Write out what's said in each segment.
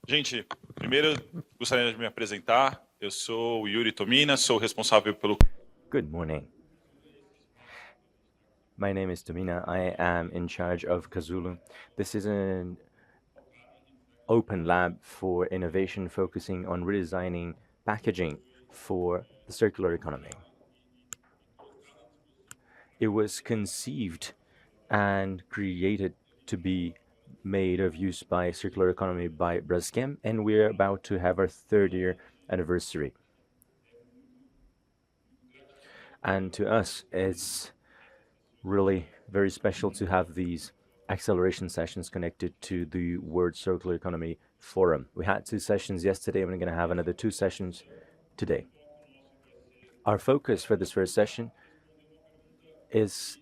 Gente, primeiro gostaria de me apresentar. Eu sou o Yuri Tomina, sou responsável pelo... Good morning. My name is Tomina. I am in charge of Cazoolo. This is an open lab for innovation focusing on redesigning packaging for the circular economy. It was conceived and created to be made of use by circular economy by Braskem, and we're about to have our 3rd-year anniversary. And to us, it's really very special to have these acceleration sessions connected to the World Circular Economy Forum. We had 2 sessions yesterday, and we're going to have another 2 sessions today. Our focus for this first session is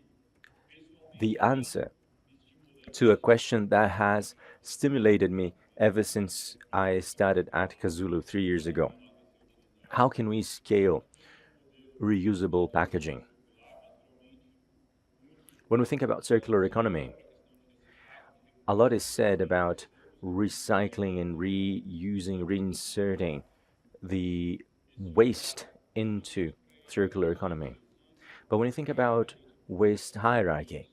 the answer to a question that has stimulated me ever since I started at Cazoolo 3 years ago. How can we scale reusable packaging? When we think about circular economy, a lot is said about recycling and reusing, reinserting the waste into circular economy. But when you think about waste hierarchy,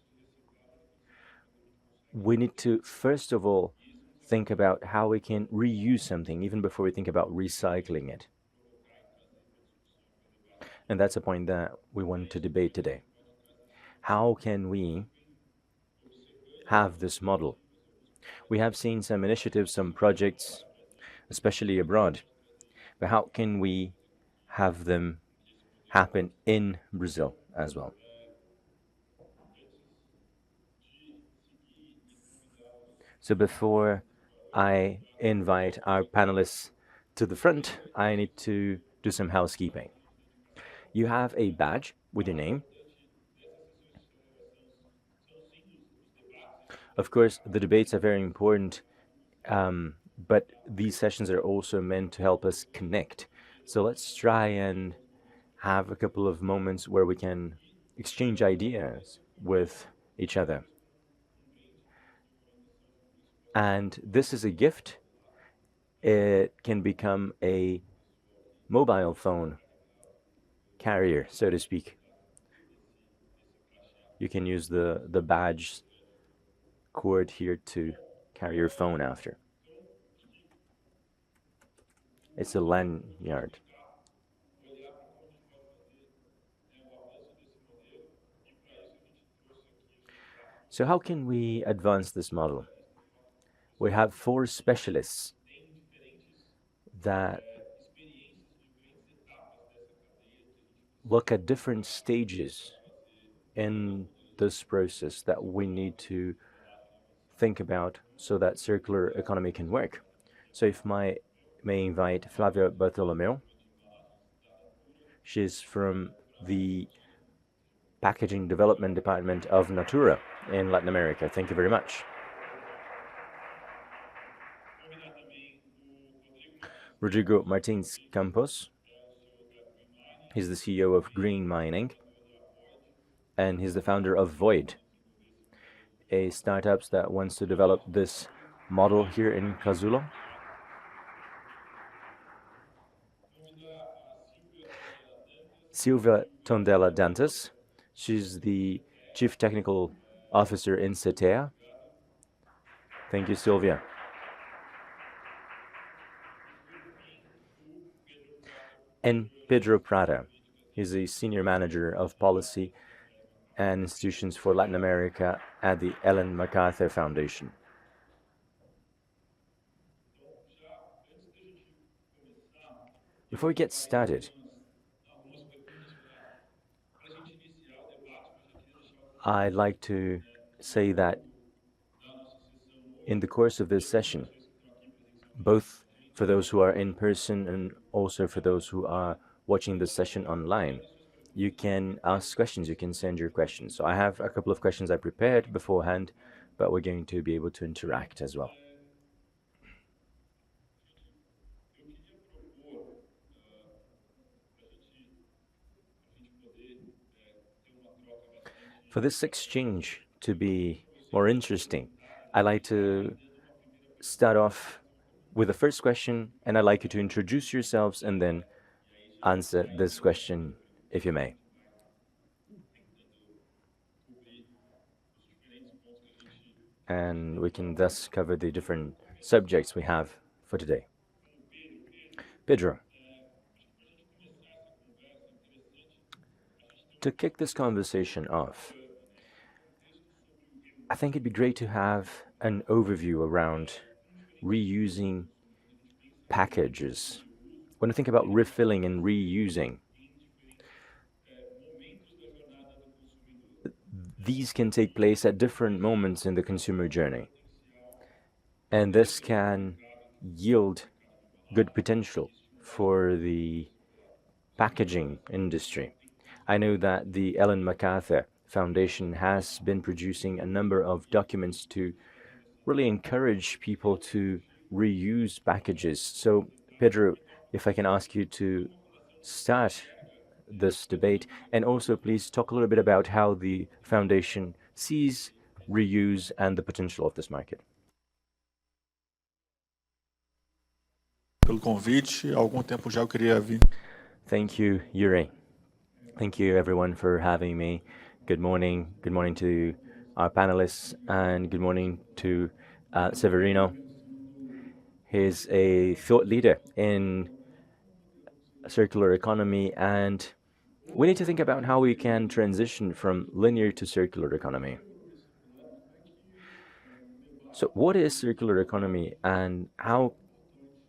we need to first of all think about how we can reuse something even before we think about recycling it. And that's a point that we want to debate today. How can we have this model? We have seen some initiatives, some projects, especially abroad, but how can we have them happen in Brazil as well? So before I invite our panelists to the front, I need to do some housekeeping. You have a badge with your name. Of course, the debates are very important, but these sessions are also meant to help us connect. So let's try and have a couple of moments where we can exchange ideas with each other. And this is a gift. It can become a mobile phone carrier, so to speak. You can use the badge cord here to carry your phone after. It's a lanyard. So how can we advance this model? We have 4 specialists that look at different stages in this process that we need to think about so that circular economy can work. So if I may invite Flavia Bartholomeu. She's from the Packaging Development Department of Natura in Latin America. Thank you very much. Rodrigo Martins Campos. He's the CEO of Green Mining, and he's the founder of Void, a startup that wants to develop this model here in Cazoolo. Sílvia Tondella Dantas. She's the Chief Technical Officer in CETEA. Thank you, Sílvia. And Pedro Prata. He's a Senior Manager of Policy and Institutions for Latin America at the Ellen MacArthur Foundation. Before we get started, I'd like to say that in the course of this session, both for those who are in person and also for those who are watching this session online, you can ask questions, you can send your questions. So I have a couple of questions I prepared beforehand, but we're going to be able to interact as well. For this exchange to be more interesting, I'd like to start off with the first question, and I'd like you to introduce yourselves and then answer this question, if you may. And we can thus cover the different subjects we have for today. Pedro, to kick this conversation off, I think it'd be great to have an overview around reusing packages. When I think about refilling and reusing, these can take place at different moments in the consumer journey. And this can yield good potential for the packaging industry. I know that the Ellen MacArthur Foundation has been producing a number of documents to really encourage people to reuse packages. So, Pedro, if I can ask you to start this debate, and also please talk a little bit about how the foundation sees reuse and the potential of this market. Pelo convite. Há algum tempo já eu queria vir. Thank you, Yuri. Thank you, everyone, for having me. Good morning. Good morning to our panelists, and good morning to Severino. He's a thought leader in circular economy, and we need to think about how we can transition from linear to circular economy. So what is circular economy, and how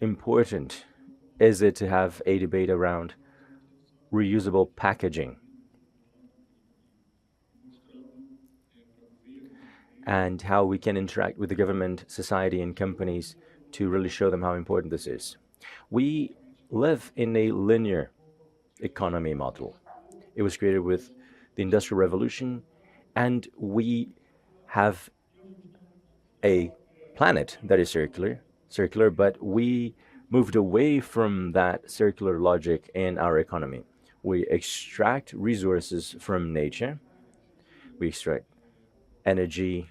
important is it to have a debate around reusable packaging? And how we can interact with the government, society, and companies to really show them how important this is. We live in a linear economy model. It was created with the Industrial Revolution, and we have a planet that is circular, but we moved away from that circular logic in our economy. We extract resources from nature. We extract energy,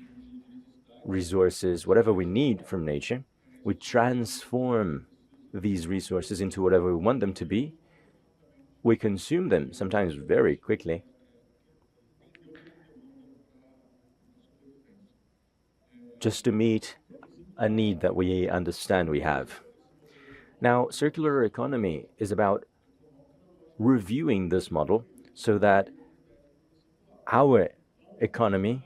resources, whatever we need from nature. We transform these resources into whatever we want them to be. We consume them, sometimes very quickly. Just to meet a need that we understand we have. Now, circular economy is about reviewing this model so that our economy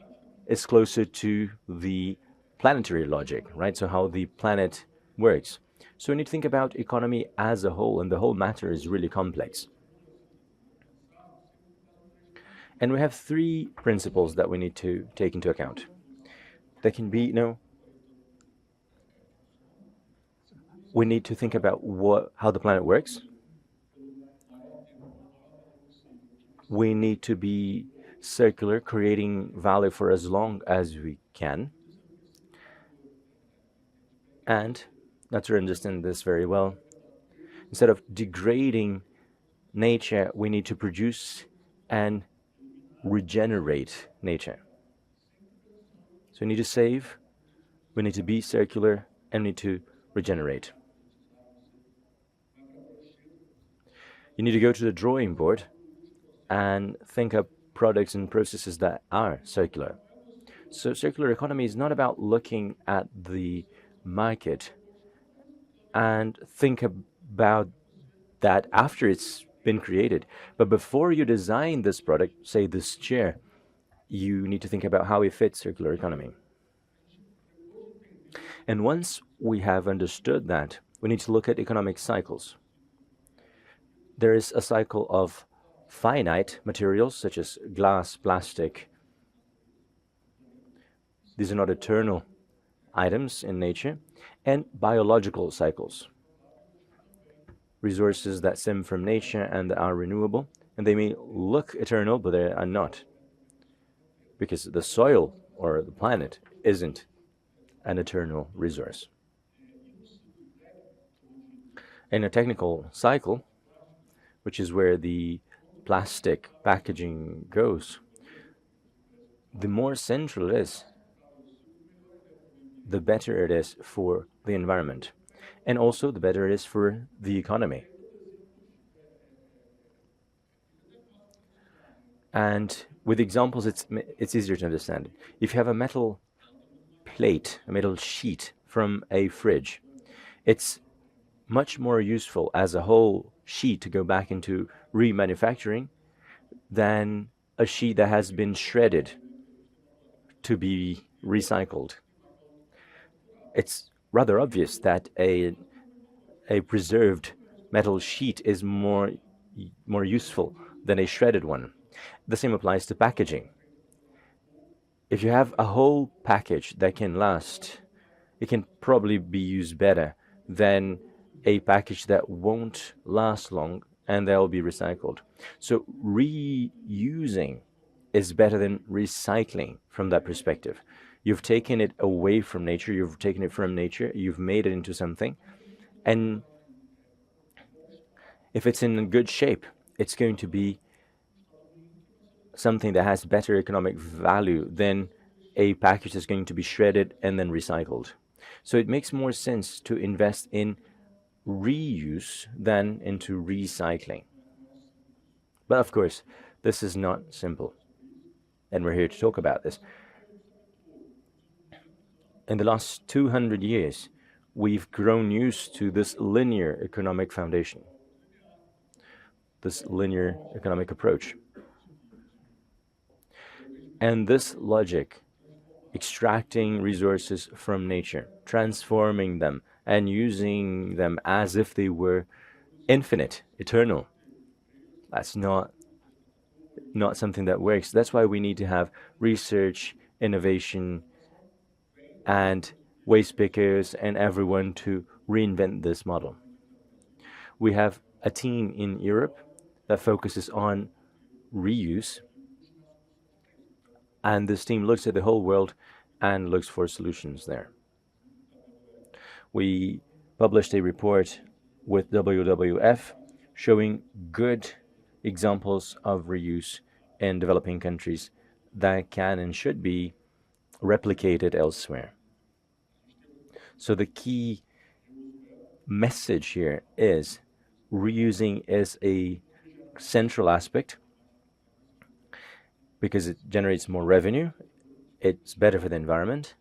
is closer to the planetary logic, right? So how the planet works. So we need to think about economy as a whole, and the whole matter is really complex. And we have three principles that we need to take into account. There can be we need to think about how the planet works. We need to be circular, creating value for as long as we can. And Natura understand this very well. Instead of degrading nature, we need to produce and regenerate nature. So we need to save, we need to be circular, and we need to regenerate. You need to go to the drawing board and think of products and processes that are circular. So circular economy is not about looking at the market and think about that after it's been created. But before you design this product, say this chair, you need to think about how it fits circular economy. And once we have understood that, we need to look at economic cycles. There is a cycle of finite materials such as glass, plastic. These are not eternal items in nature. And biological cycles. Resources that stem from nature and are renewable. And they may look eternal, but they are not. Because the soil or the planet isn't an eternal resource. In a technical cycle, which is where the plastic packaging goes, the more central it is, the better it is for the environment. And also, the better it is for the economy. And with examples, it's easier to understand. If you have a metal plate, a metal sheet from a fridge, it's much more useful as a whole sheet to go back into remanufacturing than a sheet that has been shredded to be recycled. It's rather obvious that a preserved metal sheet is more useful than a shredded one. The same applies to packaging. If you have a whole package that can last, it can probably be used better than a package that won't last long and that will be recycled. So reusing is better than recycling from that perspective. You've taken it away from nature, you've taken it from nature, you've made it into something, and if it's in good shape, it's going to be something that has better economic value than a package that's going to be shredded and then recycled. So it makes more sense to invest in reuse than into recycling. But of course, this is not simple, and we're here to talk about this. In the last 200 years, we've grown used to this linear economic foundation, this linear economic approach. And this logic, extracting resources from nature, transforming them, and using them as if they were infinite, eternal, that's not something that works. That's why we need to have research, innovation, and waste pickers and everyone to reinvent this model. We have a team in Europe that focuses on reuse, and this team looks at the whole world and looks for solutions there. We published a report with WWF showing good examples of reuse in developing countries that can and should be replicated elsewhere. So the key message here is reusing is a central aspect because it generates more revenue, it's better for the environment,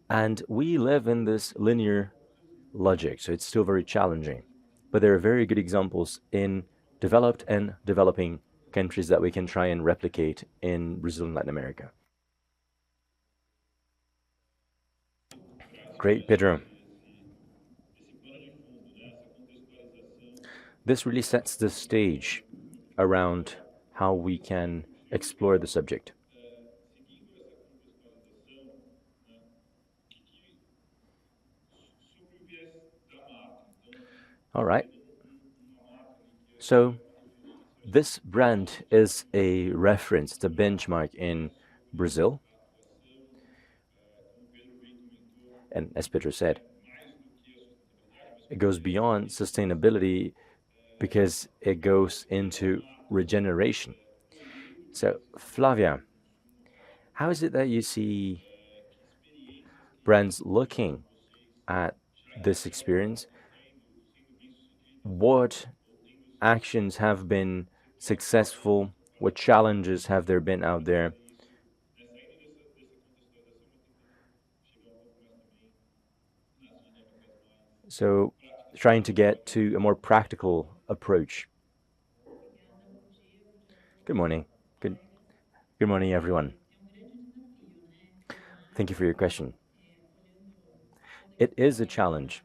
and we live in this linear logic, so it's still very challenging. But there are very good examples in developed and developing countries that we can try and replicate in Brazil and Latin America. Great, Pedro. This really sets the stage around how we can explore the subject. All right. So this brand is a reference, it's a benchmark in Brazil. And as Pedro said, it goes beyond sustainability because it goes into regeneration. So, Flavia, how is it that you see brands looking at this experience? What actions have been successful? What challenges have there been out there? So, trying to get to a more practical approach. Good morning. Good morning, everyone. Thank you for your question. It is a challenge.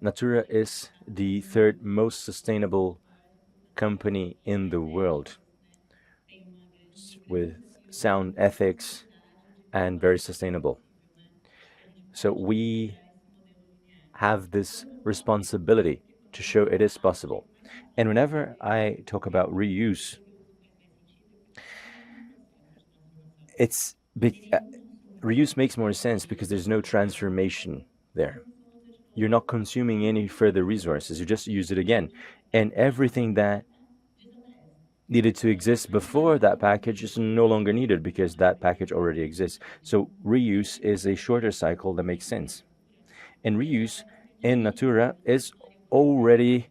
Natura is the third most sustainable company in the world with sound ethics and very sustainable. So we have this responsibility to show it is possible. And whenever I talk about reuse, reuse makes more sense because there's no transformation there. You're not consuming any further resources, you just use it again. And everything that needed to exist before that package is no longer needed because that package already exists. So reuse is a shorter cycle that makes sense. And reuse in Natura is already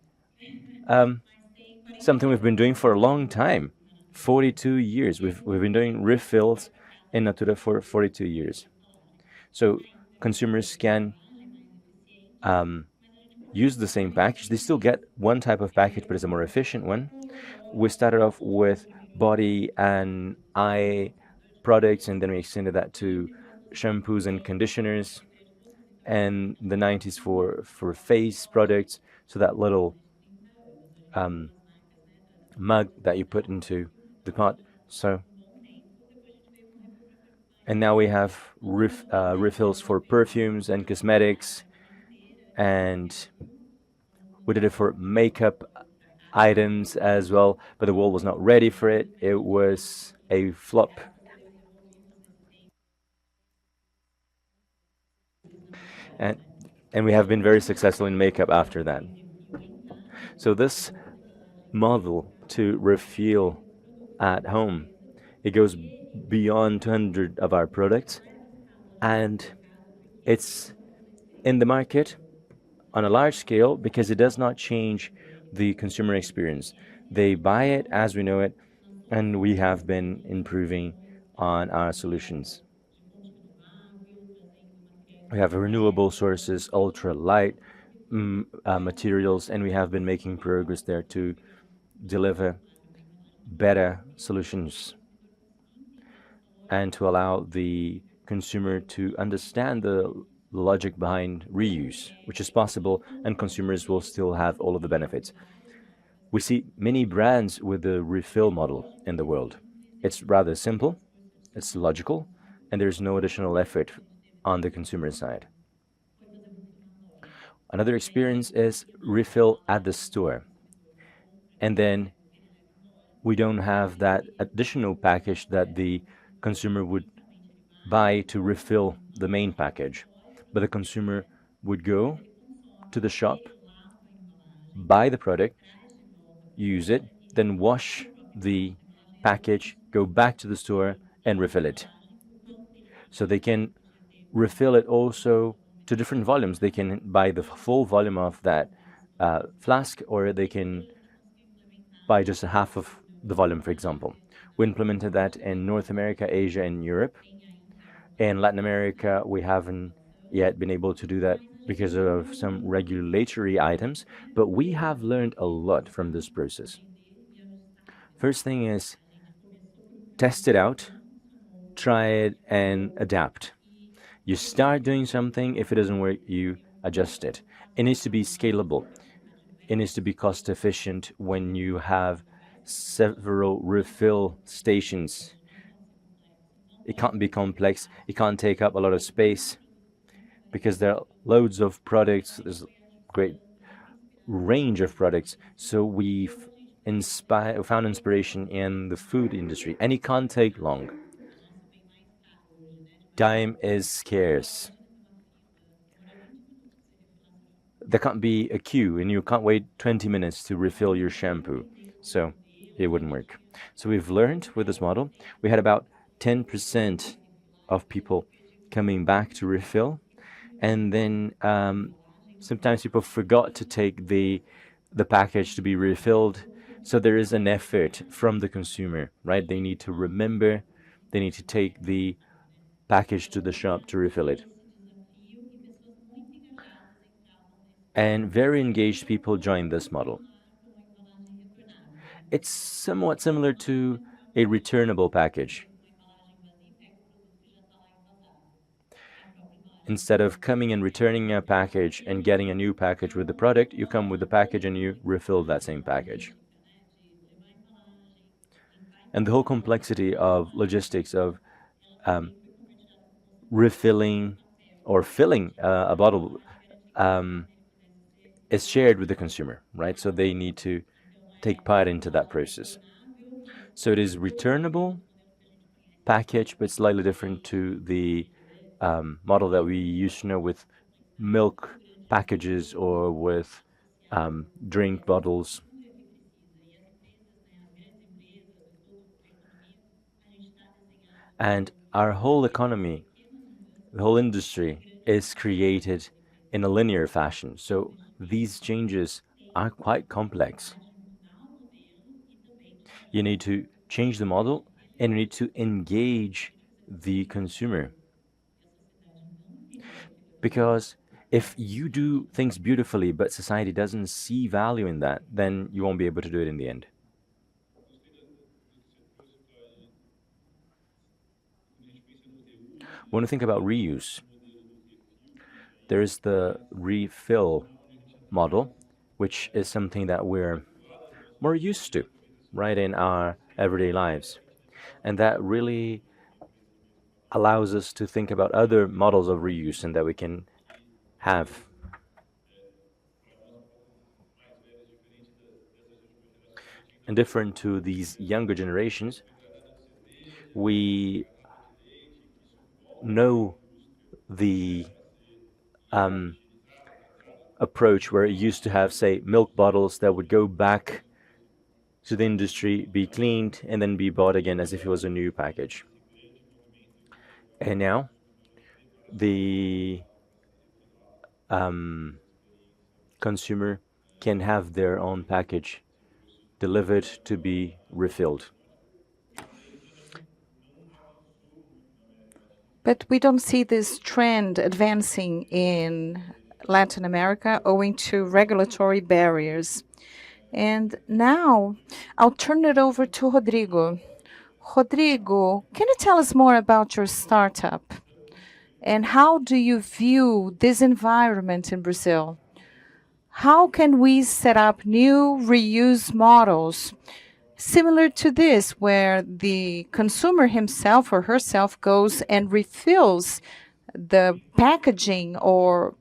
something we've been doing for a long time. 42 years. We've been doing refills in Natura for 42 years. So consumers can use the same package. They still get one type of package, but it's a more efficient one. We started off with body and eye products, and then we extended that to shampoos and conditioners, and the 90s for face products. So that little mug that you put into the pot. So, and now we have refills for perfumes and cosmetics, and we did it for makeup items as well, but the world was not ready for it. It was a flop. And we have been very successful in makeup after that. So this model to refill at home, it goes beyond 200 of our products, and it's in the market on a large scale because it does not change the consumer experience. They buy it as we know it, and we have been improving on our solutions. We have renewable sources, ultra light materials, and we have been making progress there to deliver better solutions and to allow the consumer to understand the logic behind reuse, which is possible, and consumers will still have all of the benefits. We see many brands with the refill model in the world. It's rather simple, it's logical, and there's no additional effort on the consumer side. Another experience is refill at the store. And then we don't have that additional package that the consumer would buy to refill the main package. But the consumer would go to the shop, buy the product, use it, then wash the package, go back to the store and refill it. So they can refill it also to different volumes. They can buy the full volume of that flask, or they can buy just a half of the volume, for example. We implemented that in North America, Asia, and Europe. In Latin America, we haven't yet been able to do that because of some regulatory items, but we have learned a lot from this process. First thing is test it out, try it, and adapt. You start doing something, if it doesn't work, you adjust it. It needs to be scalable. It needs to be cost efficient when you have several refill stations. It can't be complex. It can't take up a lot of space because there are loads of products. There's a great range of products. So we've found inspiration in the food industry, and it can't take long. Time is scarce. There can't be a queue, and you can't wait 20 minutes to refill your shampoo. So it wouldn't work. So we've learned with this model. We had about 10% of people coming back to refill, and then sometimes people forgot to take the package to be refilled. So there is an effort from the consumer, right? They need to remember, they need to take the package to the shop to refill it. And very engaged people join this model. It's somewhat similar to a returnable package. Instead of coming and returning a package and getting a new package with the product, you come with the package and you refill that same package. And the whole complexity of logistics of refilling or filling a bottle is shared with the consumer, right? So they need to take part into that process. So it is returnable package, but slightly different to the model that we used to know with milk packages or with drink bottles. And our whole economy, the whole industry is created in a linear fashion. So these changes are quite complex. You need to change the model and you need to engage the consumer. Because if you do things beautifully but society doesn't see value in that, then you won't be able to do it in the end. When we think about reuse, there is the refill model, which is something that we're more used to, right, in our everyday lives. And that really allows us to think about other models of reuse and that we can have. And different to these younger generations, we know the approach where it used to have, say, milk bottles that would go back to the industry, be cleaned, and then be bought again as if it was a new package. And now, the consumer can have their own package delivered to be refilled. But we don't see this trend advancing in Latin America owing to regulatory barriers. And now I'll turn it over to Rodrigo. Rodrigo, can you tell us more about your startup? And how do you view this environment in Brazil? How can we set up new reuse models similar to this, where the consumer himself or herself goes and refills the packaging or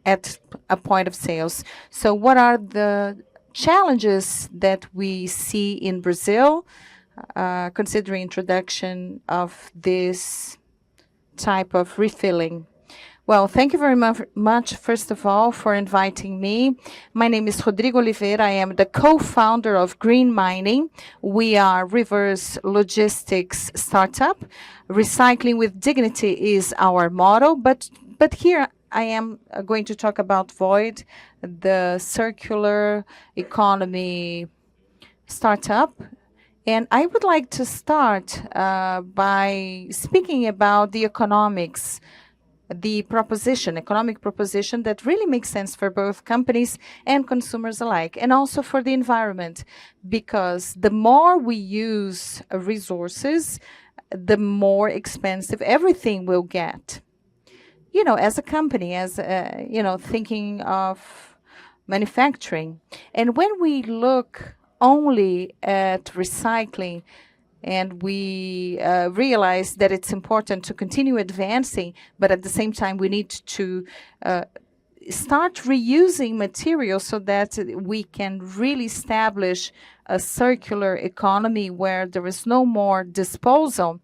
at a point of sales? So what are the challenges that we see in Brazil, considering introduction of this type of refilling? Well, thank you very much, first of all, for inviting me. My name is Rodrigo Oliveira. I am the co-founder of Green Mining. We are reverse logistics startup. Recycling with dignity is our motto, but here I am going to talk about Void, the circular economy startup. And I would like to start by speaking about the economics, the economic proposition that really makes sense for both companies and consumers alike, and also for the environment, because the more we use resources, the more expensive everything will get. As a company, thinking of manufacturing. And when we look only at recycling, and we realize that it's important to continue advancing, but at the same time we need to start reusing materials so that we can really establish a circular economy where there is no more disposal.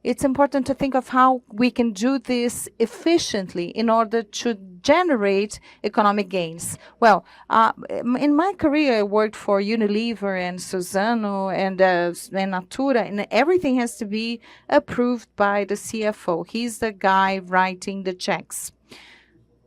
It's important to think of how we can do this efficiently in order to generate economic gains. Well, in my career, I worked for Unilever and Suzano and Natura, and everything has to be approved by the CFO. He's the guy writing the checks.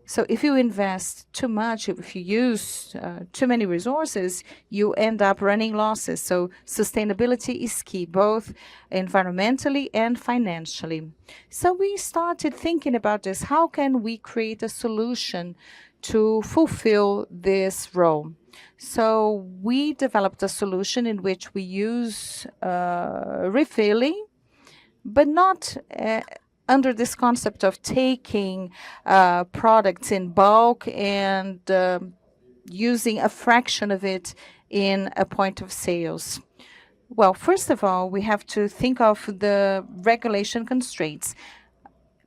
So if you invest too much, if you use too many resources, you end up running losses. So sustainability is key, both environmentally and financially. So we started thinking about this. How can we create a solution to fulfill this role? So we developed a solution in which we use refilling, but not under this concept of taking products in bulk and using a fraction of it in a point of sales. Well, first of all, we have to think of the regulation constraints.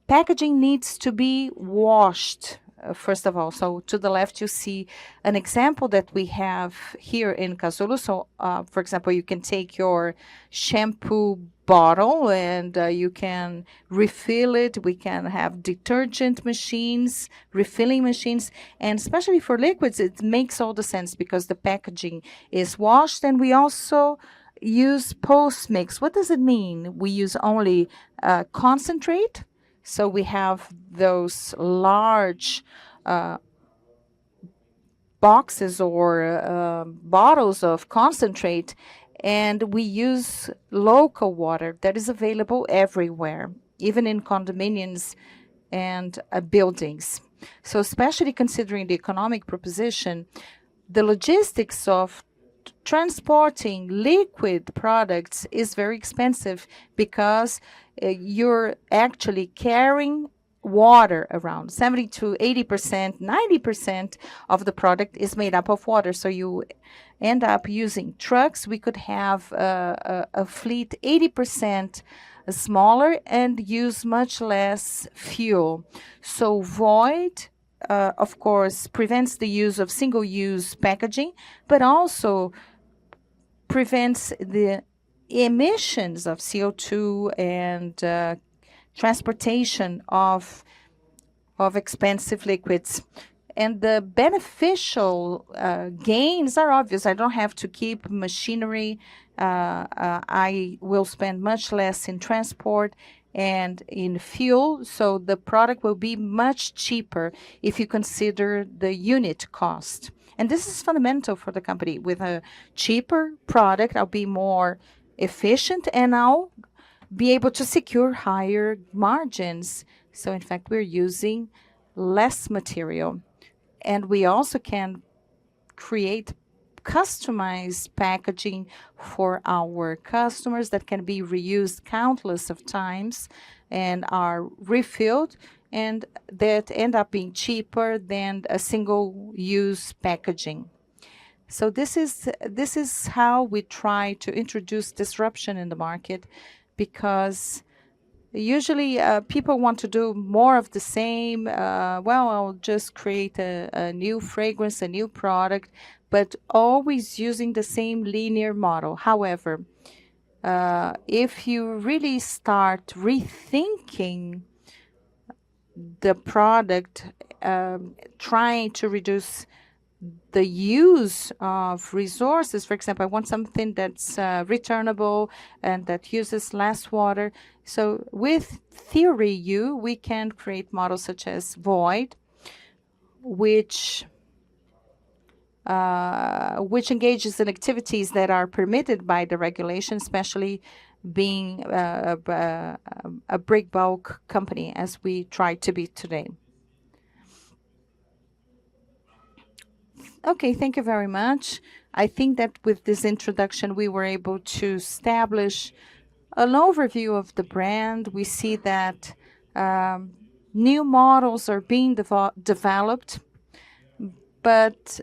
Packaging needs to be washed, first of all. So to the left, you see an example that we have here in Cazoolo. So, for example, you can take your shampoo bottle and you can refill it. We can have detergent machines, refilling machines, and especially for liquids, it makes all the sense because the packaging is washed, and we also use post-mix. What does it mean? We use only concentrate. So we have those large boxes or bottles of concentrate, and we use local water that is available everywhere, even in condominiums and buildings. So especially considering the economic proposition, the logistics of transporting liquid products is very expensive because you're actually carrying water around 70 to 80%, 90% of the product is made up of water. So you end up using trucks. We could have a fleet 80% smaller and use much less fuel. So void, of course, prevents the use of single-use packaging, but also prevents the emissions of CO2 and transportation of expensive liquids. And the beneficial gains are obvious. I don't have to keep machinery. I will spend much less in transport and in fuel, so the product will be much cheaper if you consider the unit cost. And this is fundamental for the company. With a cheaper product, I'll be more efficient and I'll be able to secure higher margins. So in fact, we're using less material. And we also can create customized packaging for our customers that can be reused countless of times and are refilled, and that end up being cheaper than a single-use packaging. So this is how we try to introduce disruption in the market, because usually people want to do more of the same. Well, I'll just create a new fragrance, a new product, but always using the same linear model. However, if you really start rethinking the product, trying to reduce the use of resources. For example, I want something that's returnable and that uses less water. So with Theory U, we can create models such as Void, which engages in activities that are permitted by the regulation, especially being a break bulk company, as we try to be today. Okay, thank you very much. I think that with this introduction, we were able to establish an overview of the brand. We see that new models are being developed. But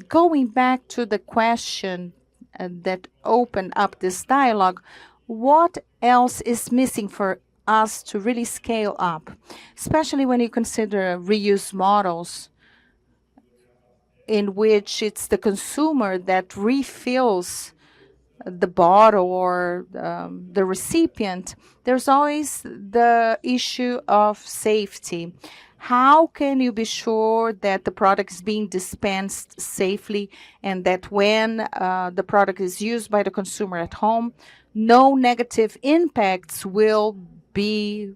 going back to the question that opened up this dialogue, what else is missing for us to really scale up, especially when you consider reuse models in which it's the consumer that refills the bottle or the recipient? There's always the issue of safety. How can you be sure that the product is being dispensed safely and that when the product is used by the consumer at home, no negative impacts will be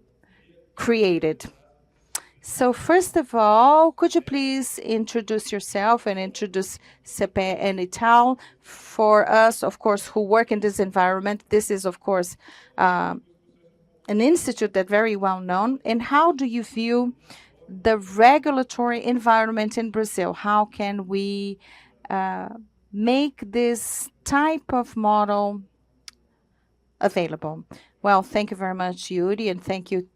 created? So first of all, could you please introduce yourself and introduce CETEA and Ital for us, of course, who work in this environment? This is, of course, an institute that's very well known. And how do you view the regulatory environment in Brazil? How can we make this type of model available? Well, thank you very much, Yuri, and thank you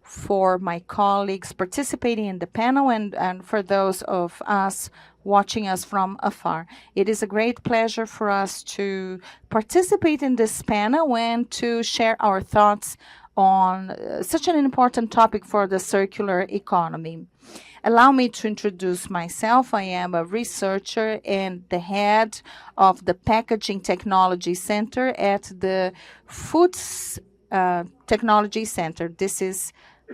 for my colleagues participating in the panel and for those of us watching us from afar. It is a great pleasure for us to participate in this panel and to share our thoughts on such an important topic for the circular economy. Allow me to introduce myself. I am a researcher and the head of the Packaging Technology Center at the Foods Technology Center. This is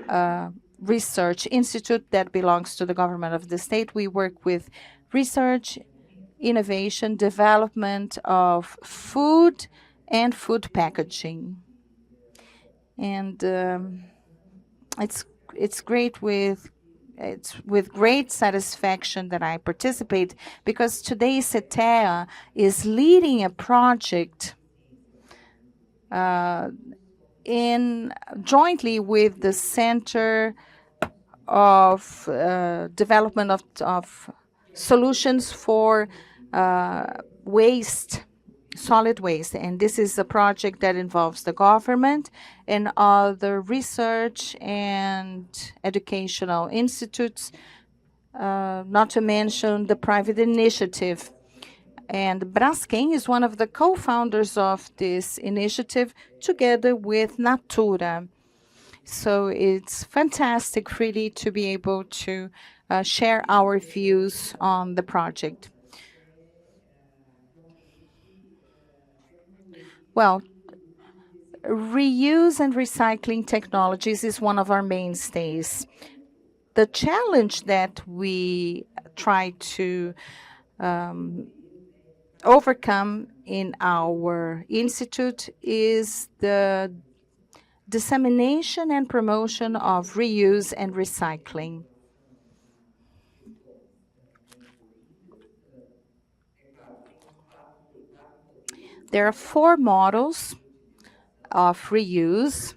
a research institute that belongs to the government of the state. We work with research, innovation, development of food and food packaging. And it's great with it's with great satisfaction that I participate, because today CETEA is leading a project jointly with the Center of Development of Solutions for Waste, Solid Waste. And this is a project that involves the government and other research and educational institutes, not to mention the private initiative. And Braskem is one of the co-founders of this initiative, together with Natura. So it's fantastic, really, to be able to share our views on the project. Well, reuse and recycling technologies is one of our mainstays. The challenge that we try to overcome in our institute is the dissemination and promotion of reuse and recycling. There are 4 models of reuse,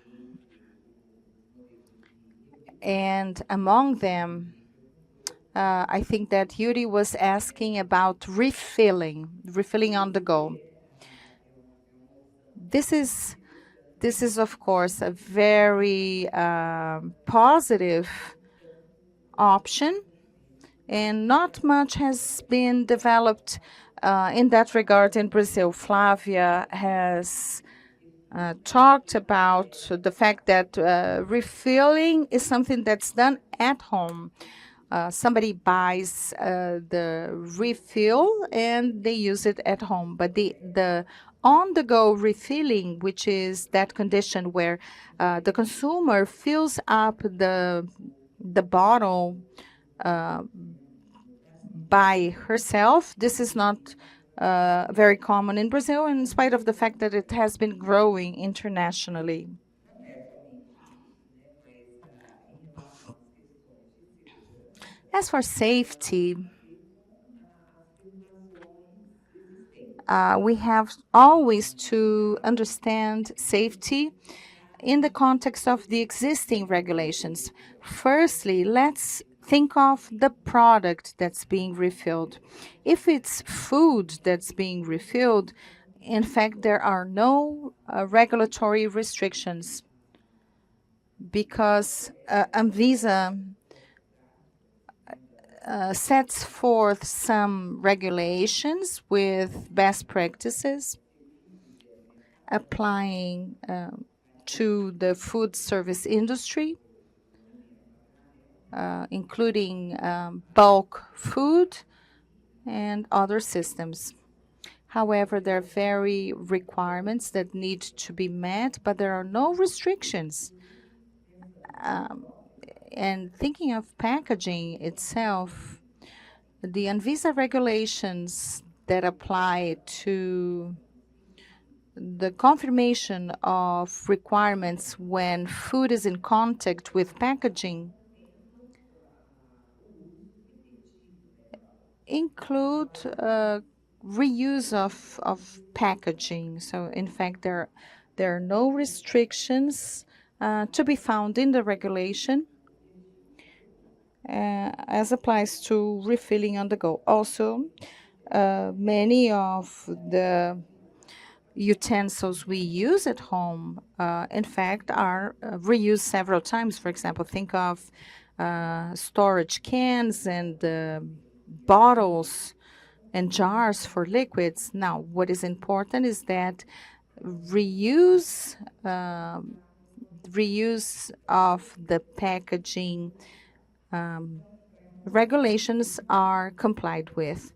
and among them, I think that Yuri was asking about refilling on the go. This is, of course, a very positive option, and not much has been developed in that regard in Brazil. Flavia has talked about the fact that refilling is something that's done at home. Somebody buys the refill and they use it at home. But the on-the-go refilling, which is that condition where the consumer fills up the bottle by herself, this is not very common in Brazil, in spite of the fact that it has been growing internationally. As for safety, we have always to understand safety in the context of the existing regulations. Firstly, let's think of the product that's being refilled. If it's food that's being refilled, in fact, there are no regulatory restrictions, because Anvisa sets forth some regulations with best practices applying to the food service industry, including bulk food and other systems. However, there are very requirements that need to be met, but there are no restrictions. And thinking of packaging itself, the Anvisa regulations that apply to the confirmation of requirements when food is in contact with packaging include reuse of packaging. So in fact, there are no restrictions to be found in the regulation as applies to refilling on the go. Also, many of the utensils we use at home, in fact, are reused several times. For example, think of storage cans and bottles and jars for liquids. Now, what is important is that reuse of the packaging regulations are complied with.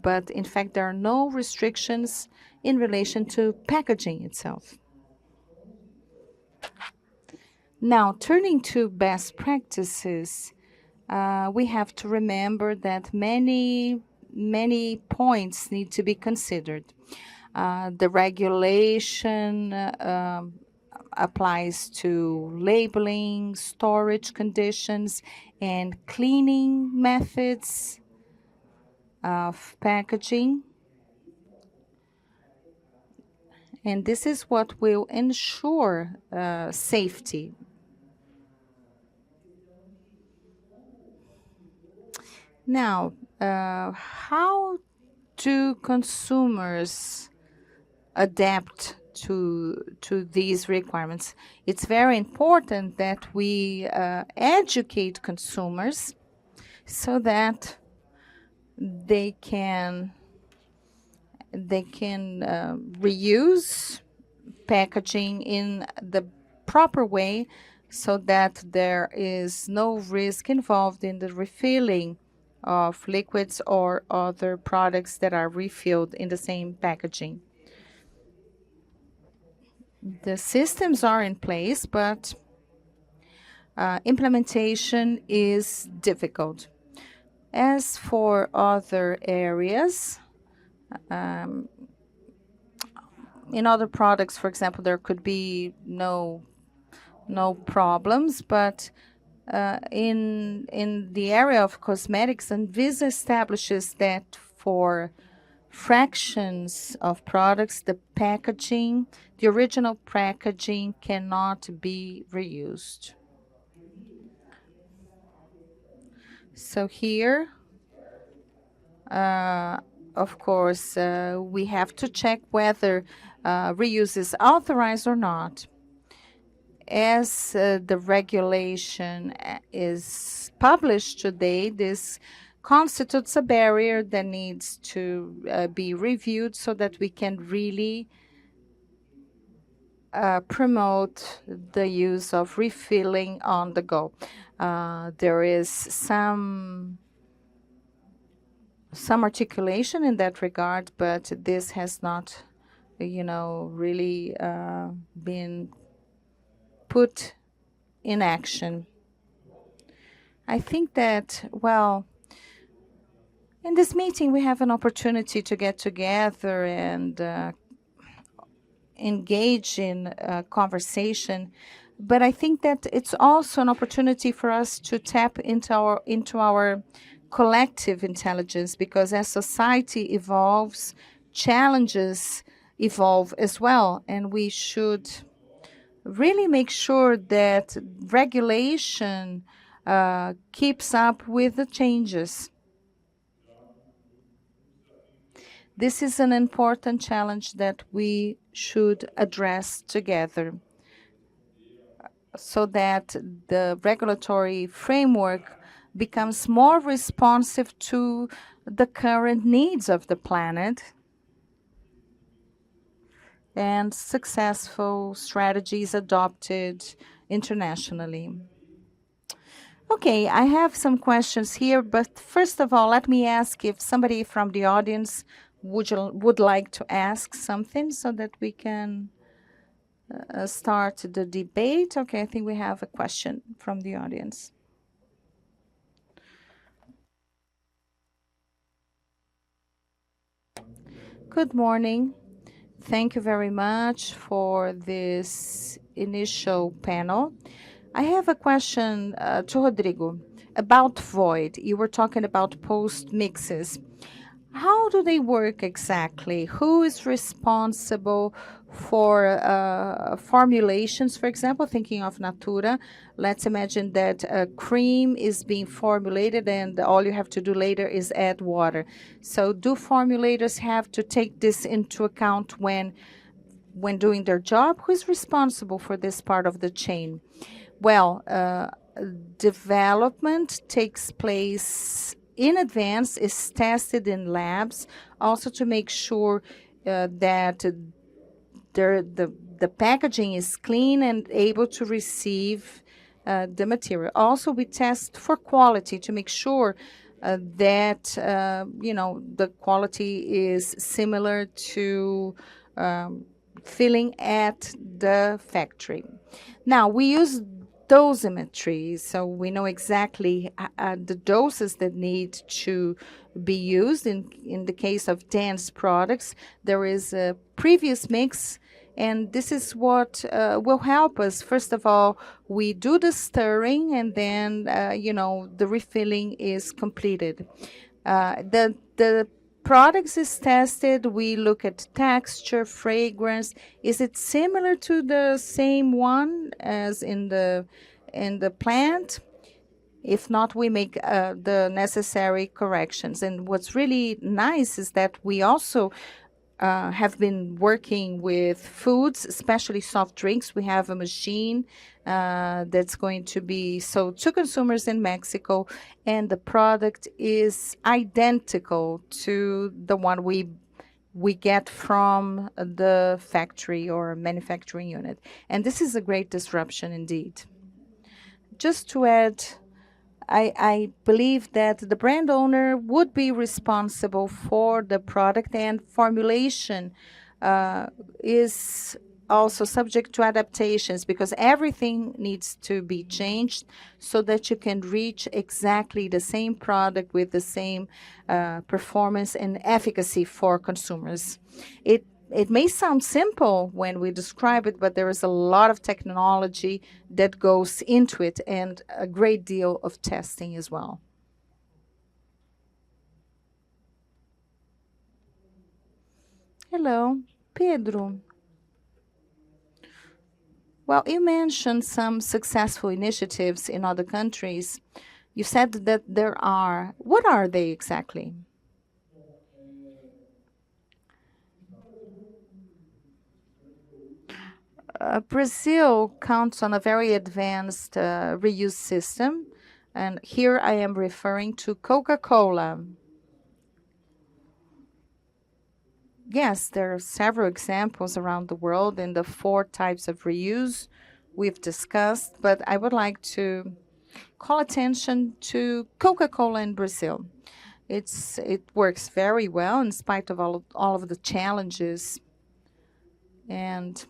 But in fact, there are no restrictions in relation to packaging itself. Now, turning to best practices, we have to remember that many points need to be considered. The regulation applies to labeling, storage conditions, and cleaning methods of packaging. And this is what will ensure safety. Now, how do consumers adapt to these requirements? It's very important that we educate consumers so that they can reuse packaging in the proper way so that there is no risk involved in the refilling of liquids or other products that are refilled in the same packaging. The systems are in place, but implementation is difficult. As for other areas, in other products, for example, there could be no problems, but in the area of cosmetics, Anvisa establishes that for fractions of products, the original packaging cannot be reused. So here, of course, we have to check whether reuse is authorized or not. As the regulation is published today, this constitutes a barrier that needs to be reviewed so that we can really promote the use of refilling on the go. There is some articulation in that regard, but this has not, really been put in action. I think that, well, in this meeting we have an opportunity to get together and engage in conversation, but I think that it's also an opportunity for us to tap into our collective intelligence, because as society evolves, challenges evolve as well, and we should really make sure that regulation keeps up with the changes. This is an important challenge that we should address together so that the regulatory framework becomes more responsive to the current needs of the planet and successful strategies adopted internationally. Okay, I have some questions here, but first of all, let me ask if somebody from the audience would like to ask something so that we can start the debate. Okay, I think we have a question from the audience. Good morning. Thank you very much for this initial panel. I have a question to Rodrigo about void. You were talking about post mixes. How do they work exactly? Who is responsible for formulations, for example, thinking of Natura? Let's imagine that a cream is being formulated and all you have to do later is add water. So do formulators have to take this into account when doing their job? Who is responsible for this part of the chain? Well, development takes place in advance, is tested in labs, also to make sure that the packaging is clean and able to receive the material. Also, we test for quality to make sure that the quality is similar to filling at the factory. Now, we use dosimetry, so we know exactly the doses that need to be used. In the case of dense products, there is a previous mix And this is what will help us. First of all, we do the stirring, and then, the refilling is completed. The products is tested. We look at texture, fragrance. Is it similar to the same one as in the plant? If not, we make the necessary corrections. And what's really nice is that we also have been working with foods, especially soft drinks. We have a machine that's going to be sold to consumers in Mexico, and the product is identical to the one we get from the factory or manufacturing unit. And this is a great disruption indeed. Just to add, I believe that the brand owner would be responsible for the product, and formulation is also subject to adaptations, because everything needs to be changed so that you can reach exactly the same product with the same performance and efficacy for consumers. It may sound simple when we describe it, but there is a lot of technology that goes into it, and a great deal of testing as well. Hello, Pedro. Well, you mentioned some successful initiatives in other countries. You said that there are. What are they exactly? Brazil counts on a very advanced reuse system, and here I am referring to Coca-Cola. Yes, there are several examples around the world in the 4 types of reuse we've discussed, but I would like to call attention to Coca-Cola in Brazil. It works very well in spite of all of the challenges. And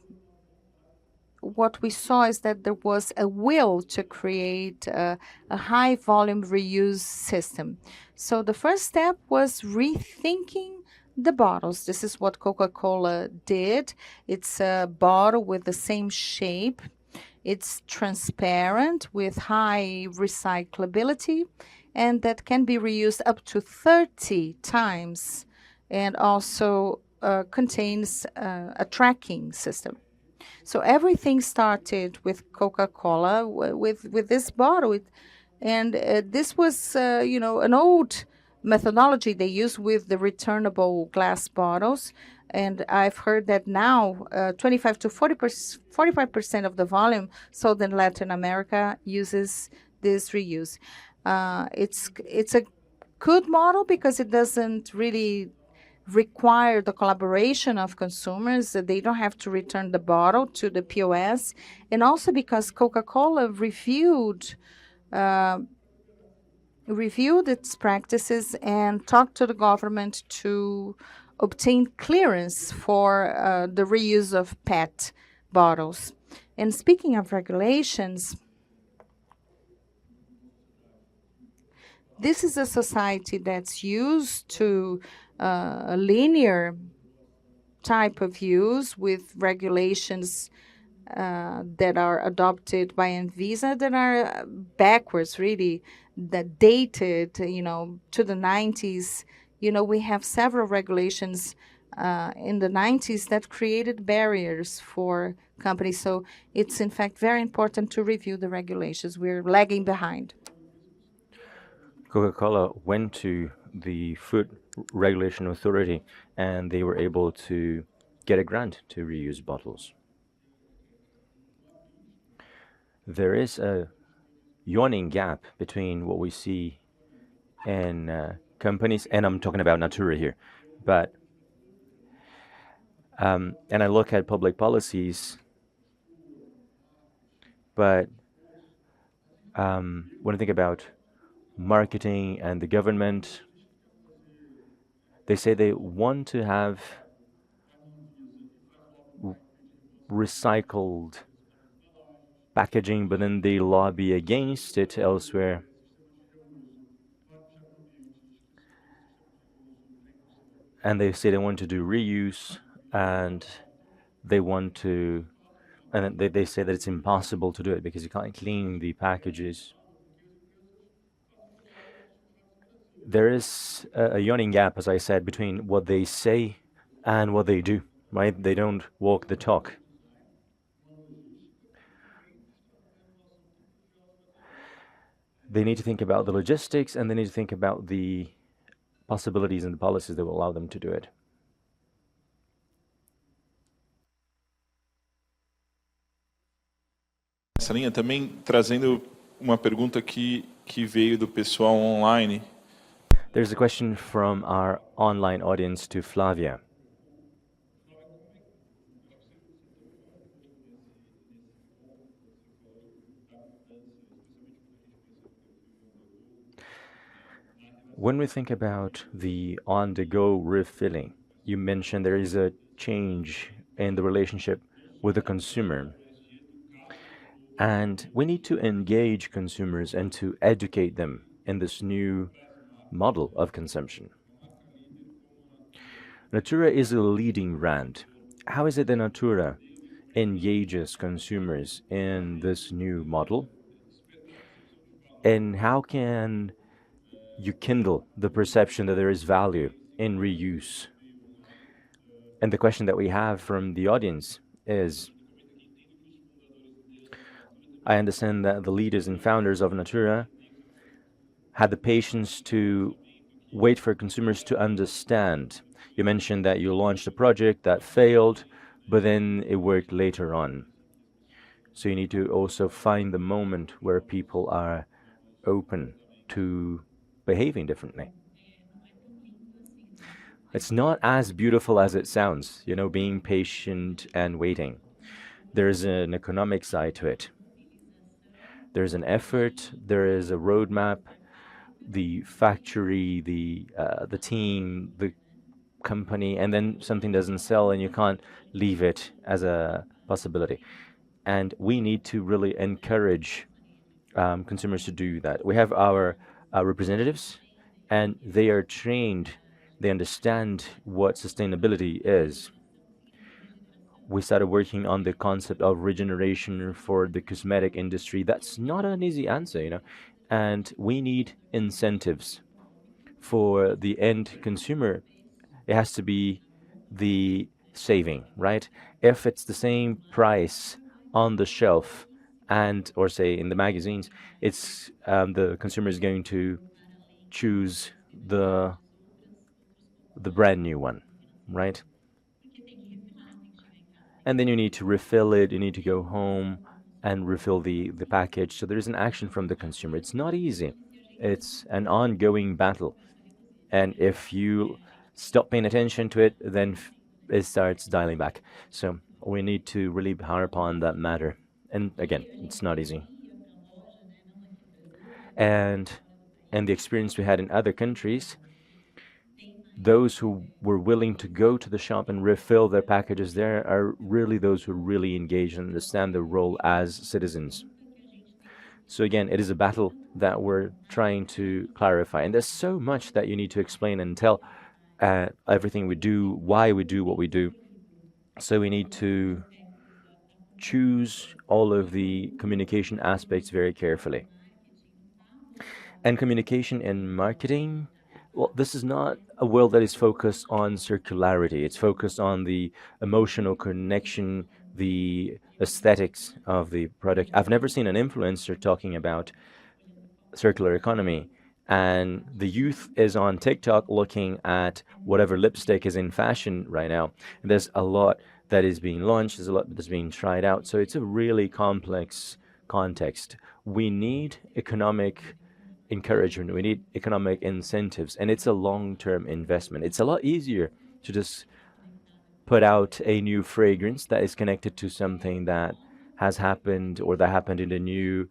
what we saw is that there was a will to create a high volume reuse system. So the first step was rethinking the bottles. This is what Coca-Cola did. It's a bottle with the same shape. It's transparent with high recyclability, and that can be reused up to 30 times, and also contains a tracking system. So everything started with Coca-Cola, with this bottle. And this was, an old methodology they use with the returnable glass bottles. And I've heard that now 25 to 45% of the volume sold in Latin America uses this reuse. It's a good model because it doesn't really require the collaboration of consumers. They don't have to return the bottle to the POS. And also because Coca-Cola reviewed its practices and talked to the government to obtain clearance for the reuse of PET bottles. And speaking of regulations, this is a society that's used to a linear type of use with regulations that are adopted by Anvisa that are backwards, really, that dated, to the 90s. We have several regulations in the 90s that created barriers for companies. So it's, in fact, very important to review the regulations. We're lagging behind. Coca-Cola went to the Food Regulation Authority, and they were able to get a grant to reuse bottles. There is a yawning gap between what we see in companies, and I'm talking about Natura here, but and I look at public policies, but when I think about marketing and the government, they say they want to have recycled packaging, but then they lobby against it elsewhere. And they say they want to do reuse, and they want to, and they say that it's impossible to do it because you can't clean the packages. There is a yawning gap, as I said, between what they say and what they do, right? They don't walk the talk. They need to think about the logistics, and they need to think about the possibilities and the policies that will allow them to do it. Essa linha também trazendo uma pergunta que veio do pessoal online. There's a question from our online audience to Flavia. When we think about the on-the-go refilling, you mentioned there is a change in the relationship with the consumer. And we need to engage consumers and to educate them in this new model of consumption. Natura is a leading brand. How is it that Natura engages consumers in this new model? And how can you kindle the perception that there is value in reuse? And the question that we have from the audience is, I understand that the leaders and founders of Natura had the patience to wait for consumers to understand. You mentioned that you launched a project that failed, but then it worked later on. So you need to also find the moment where people are open to behaving differently. It's not as beautiful as it sounds, being patient and waiting. There's an economic side to it. There's an effort, there is a roadmap, the factory, the team, the company, and then something doesn't sell and you can't leave it as a possibility. And we need to really encourage consumers to do that. We have our representatives, and they are trained, they understand what sustainability is. We started working on the concept of regeneration for the cosmetic industry. That's not an easy answer, and we need incentives for the end consumer. It has to be the saving, right? If it's the same price on the shelf or say in the magazines, it's the consumer is going to choose the brand new one, right? And then you need to refill it, you need to go home and refill the package. So there is an action from the consumer. It's not easy. It's an ongoing battle. And if you stop paying attention to it, then it starts dialing back. So we need to really harp on that matter. And again, it's not easy. And the experience we had in other countries, those who were willing to go to the shop and refill their packages there are really those who really engage and understand their role as citizens. So again, it is a battle that we're trying to clarify. And there's so much that you need to explain and tell everything we do, why we do what we do. So we need to choose all of the communication aspects very carefully. And communication and marketing, well, this is not a world that is focused on circularity. It's focused on the emotional connection, the aesthetics of the product. I've never seen an influencer talking about circular economy, and the youth is on TikTok looking at whatever lipstick is in fashion right now. And there's a lot that is being launched, there's a lot that's being tried out. So it's a really complex context. We need economic encouragement, we need economic incentives, and it's a long-term investment. It's a lot easier to just put out a new fragrance that is connected to something that has happened or that happened in a new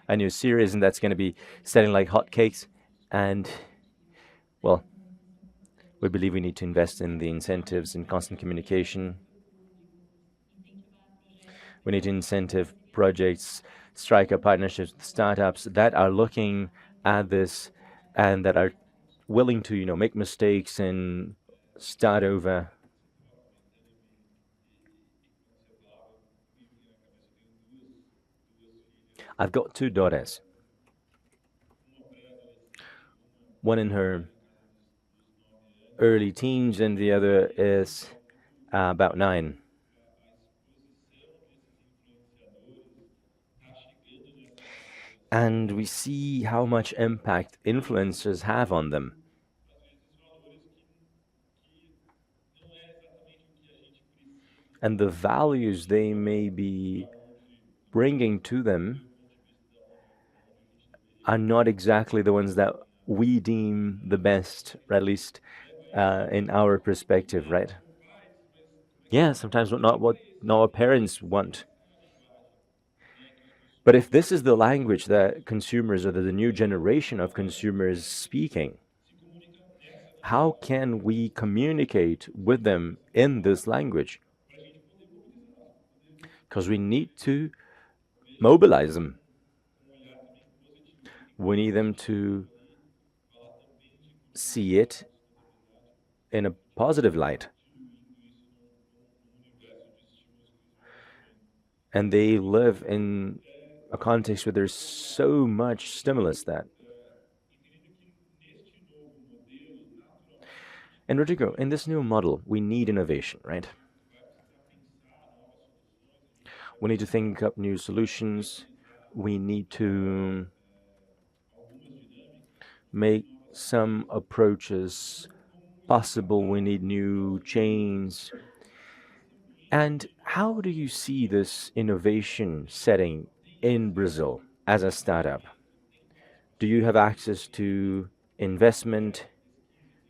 a new series, and that's going to be selling like hotcakes. And well, we believe we need to invest in the incentives and constant communication. We need to incentive projects, strike up partnerships with startups that are looking at this and that are willing to, make mistakes and start over. I've got two daughters. One in her early teens and the other is about 9. And we see how much impact influencers have on them. And the values they may be bringing to them are not exactly the ones that we deem the best, or at least in our perspective, right? Yeah, sometimes not what our parents want. But if this is the language that consumers or the new generation of consumers speaking, how can we communicate with them in this language? Because we need to mobilize them. We need them to see it in a positive light. And they live in a context where there's so much stimulus that. And Rodrigo, in this new model, we need innovation, right? We need to think up new solutions. We need to make some approaches possible. We need new chains. And how do you see this innovation setting in Brazil as a startup? Do you have access to investment?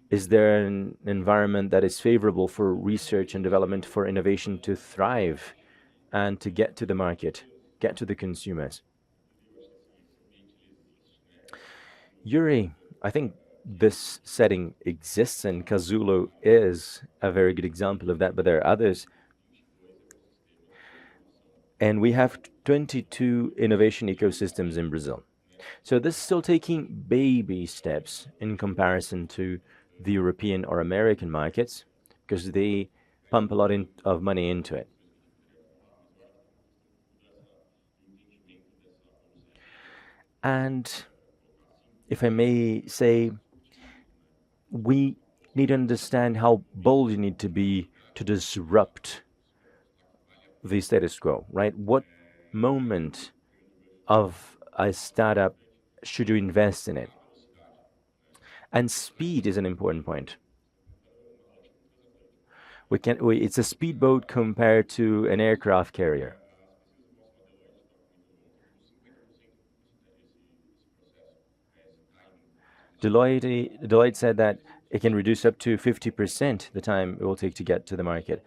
Is there an environment that is favorable for research and development, for innovation to thrive and to get to the market, get to the consumers? Yuri, I think this setting exists, and Cazoolo is a very good example of that, but there are others. And we have 22 innovation ecosystems in Brazil. So this is still taking baby steps in comparison to the European or American markets, because they pump a lot of money into it. And if I may say, we need to understand how bold you need to be to disrupt the status quo, right? What moment of a startup should you invest in it? And speed is an important point. It's a speedboat compared to an aircraft carrier. Deloitte said that it can reduce up to 50% the time it will take to get to the market.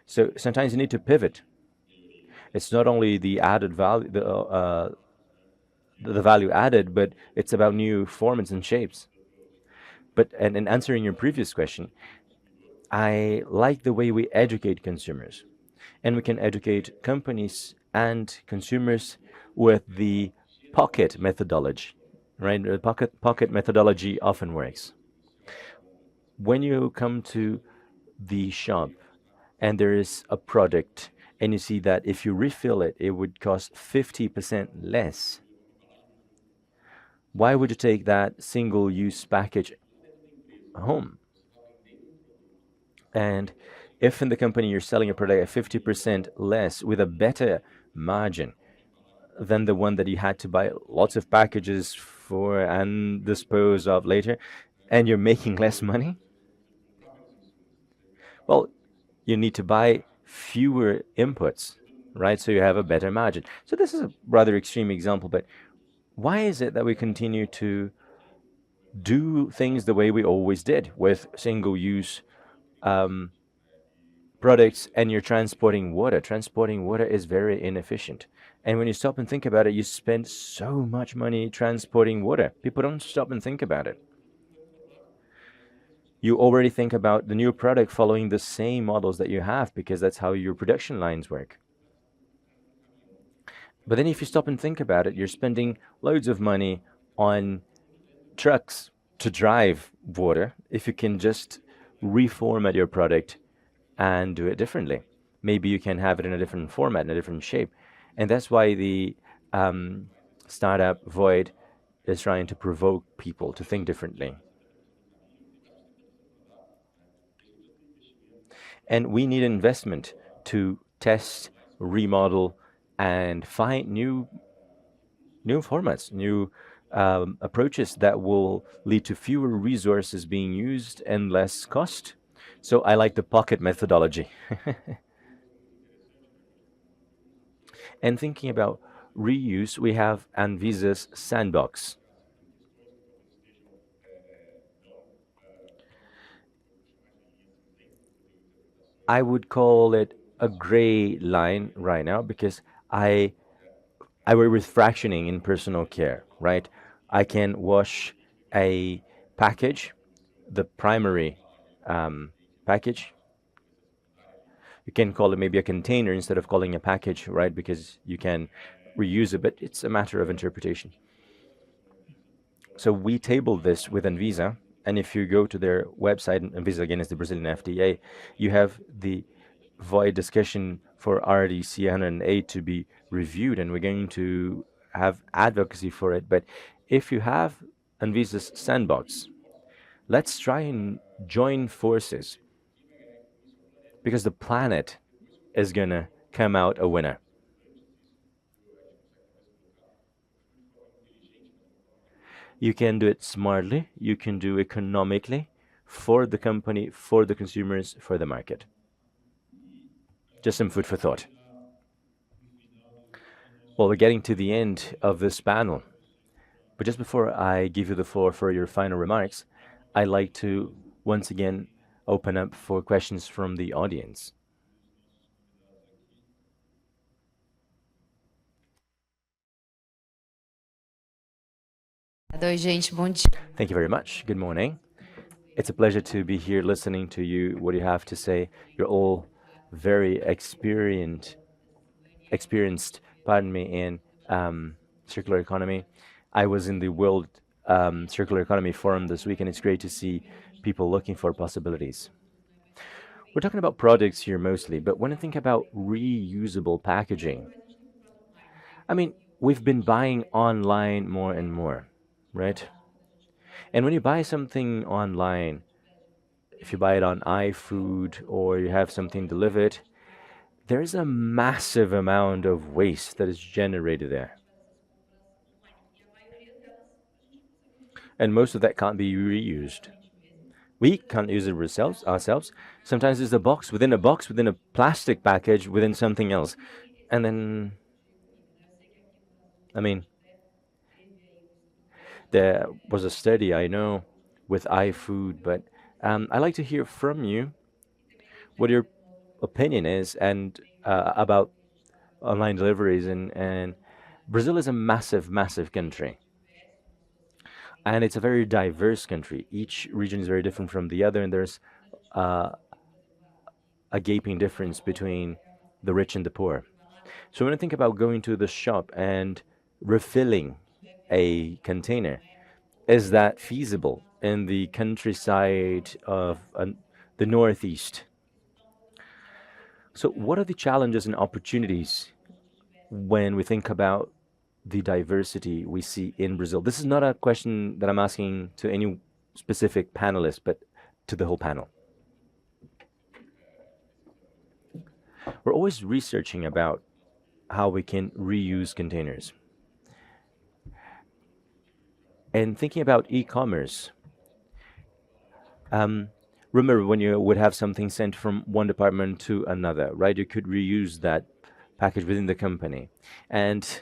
So sometimes you need to pivot. It's not only the added value, the value added, but it's about new formats and shapes. But and in answering your previous question, I like the way we educate consumers, and we can educate companies and consumers with the pocket methodology, right? The pocket methodology often works. When you come to the shop and there is a product and you see that if you refill it, it would cost 50% less, why would you take that single-use package home? And if in the company you're selling a product at 50% less with a better margin than the one that you had to buy lots of packages for and dispose of later, and you're making less money, well, you need to buy fewer inputs, right? So you have a better margin. So this is a rather extreme example, but why is it that we continue to do things the way we always did with single-use products, and you're transporting water? Transporting water is very inefficient. And when you stop and think about it, you spend so much money transporting water. People don't stop and think about it. You already think about the new product following the same models that you have, because that's how your production lines work. But then if you stop and think about it, you're spending loads of money on trucks to drive water if you can just reformat your product and do it differently. Maybe you can have it in a different format, in a different shape. And that's why the startup Void is trying to provoke people to think differently. And we need investment to test, remodel, and find new formats, new approaches that will lead to fewer resources being used and less cost. So I like the pocket methodology. And thinking about reuse, we have Anvisa's sandbox. I would call it a gray line right now because I work with fractioning in personal care, right? I can wash a package, the primary package. You can call it maybe a container instead of calling a package, right? Because you can reuse it, but it's a matter of interpretation. So we tabled this with Anvisa, and if you go to their website, and Anvisa again is the Brazilian FDA, you have the void discussion for RDC 108 to be reviewed, and we're going to have advocacy for it. But if you have Anvisa's sandbox, let's try and join forces because the planet is going to come out a winner. You can do it smartly, you can do economically for the company, for the consumers, for the market. Just some food for thought. Well, we're getting to the end of this panel. But just before I give you the floor for your final remarks, I'd like to once again open up for questions from the audience. Thank you very much. Good morning. It's a pleasure to be here listening to you, what you have to say. You're all very experienced, in circular economy. I was in the World Circular Economy Forum this week, and it's great to see people looking for possibilities. We're talking about products here mostly, but when I think about reusable packaging, I mean, we've been buying online more and more, right? And when you buy something online, if you buy it on iFood or you have something delivered, there's a massive amount of waste that is generated there. And most of that can't be reused. We can't use it ourselves. Sometimes it's a box, within a plastic package, within something else. And then, I mean, there was a study, I know, with iFood, but I'd like to hear from you what your opinion is and about online deliveries. And Brazil is a massive, massive country. And it's a very diverse country. Each region is very different from the other, and there's a gaping difference between the rich and the poor. So when I think about going to the shop and refilling a container, is that feasible in the countryside of the Northeast? So what are the challenges and opportunities when we think about the diversity we see in Brazil? This is not a question that I'm asking to any specific panelist, but to the whole panel. We're always researching about how we can reuse containers. And thinking about e-commerce, remember when you would have something sent from one department to another, right? You could reuse that package within the company. And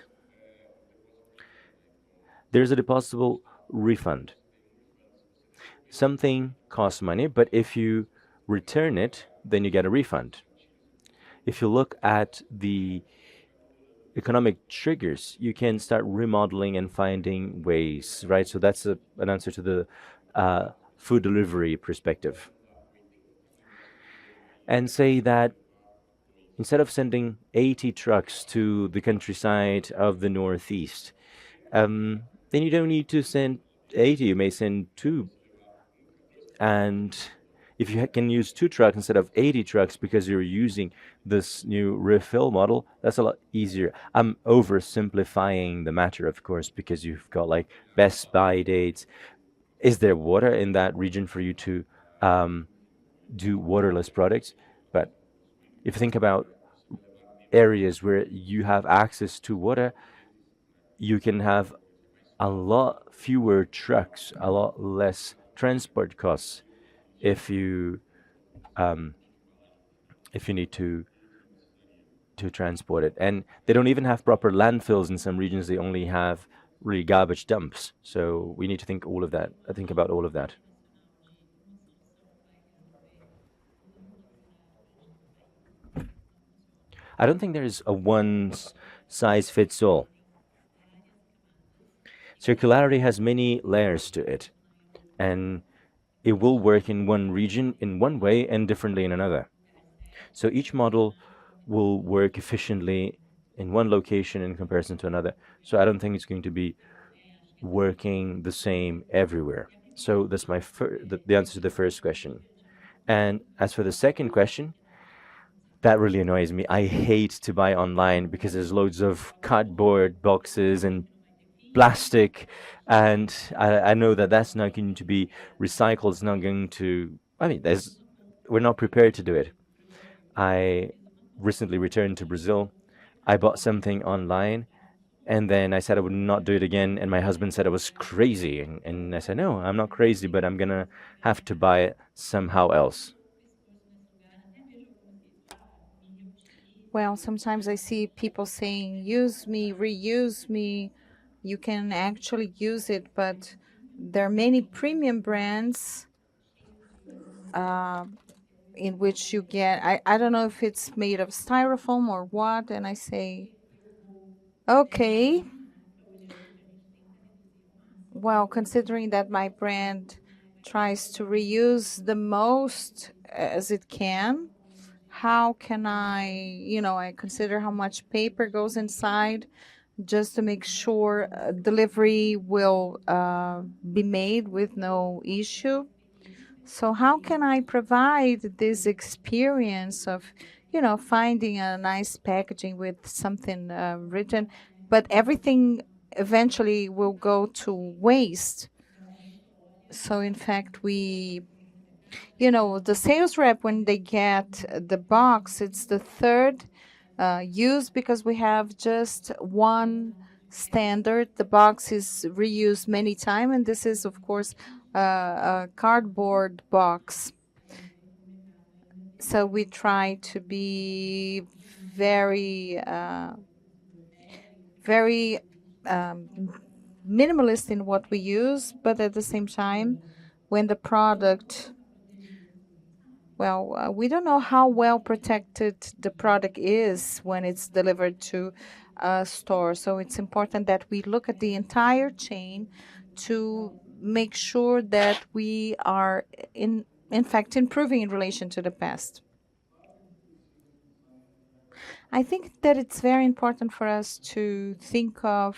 there's a depositable refund. Something costs money, but if you return it, then you get a refund. If you look at the economic triggers, you can start remodeling and finding ways, right? So that's an answer to the food delivery perspective. And say that instead of sending 80 trucks to the countryside of the Northeast, then you don't need to send 80, you may send 2. And if you can use 2 trucks instead of 80 trucks because you're using this new refill model, that's a lot easier. I'm oversimplifying the matter, of course, because you've got like best buy dates. Is there water in that region for you to do waterless products? But if you think about areas where you have access to water, you can have a lot fewer trucks, a lot less transport costs if you need to transport it. And they don't even have proper landfills in some regions. They only have really garbage dumps. So we need to think all of that. I think about all of that. I don't think there's a one size fits all. Circularity has many layers to it, and it will work in one region in one way and differently in another. So each model will work efficiently in one location in comparison to another. So I don't think it's going to be working the same everywhere. So that's the answer to the first question. And as for the second question, that really annoys me. I hate to buy online because there's loads of cardboard boxes and plastic, and I know that that's not going to be recycled. It's not going to. I mean, we're not prepared to do it. I recently returned to Brazil. I bought something online, and then I said I would not do it again. And my husband said I was crazy, and I said no, I'm not crazy, but I'm gonna have to buy it somehow else. Well, sometimes I see people saying, use me, reuse me. You can actually use it, but there are many premium brands in which you get, I don't know if it's made of styrofoam or what, and I say, okay, well, considering that my brand tries to reuse the most as it can, how can I consider how much paper goes inside just to make sure delivery will be made with no issue. So how can I provide this experience of, finding a nice packaging with something written, but everything eventually will go to waste. So in fact, the sales rep, when they get the box, it's the third use because we have just one standard. The box is reused many times, and this is, of course, a cardboard box. So we try to be very, very minimalist in what we use, but at the same time, when the product, well, we don't know how well protected the product is when it's delivered to a store. So it's important that we look at the entire chain to make sure that we are in fact improving in relation to the past. I think that it's very important for us to think of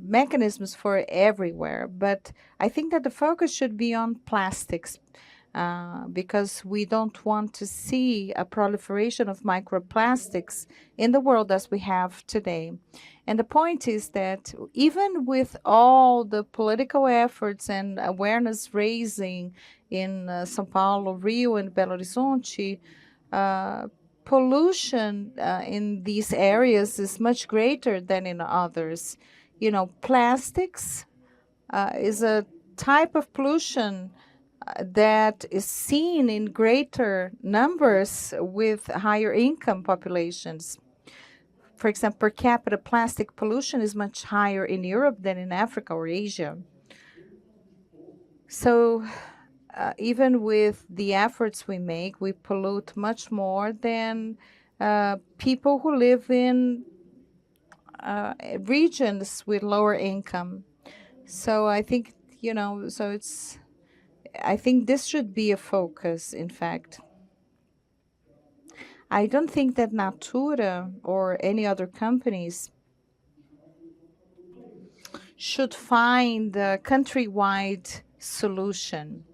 mechanisms for everywhere, but I think that the focus should be on plastics because we don't want to see a proliferation of microplastics in the world as we have today. And the point is that even with all the political efforts and awareness raising in São Paulo, Rio, and Belo Horizonte, pollution in these areas is much greater than in others. Plastics is a type of pollution that is seen in greater numbers with higher income populations. For example, per capita plastic pollution is much higher in Europe than in Africa or Asia. So even with the efforts we make, we pollute much more than people who live in regions with lower income. So I think, I think this should be a focus, in fact. I don't think that Natura or any other companies should find a countrywide solution.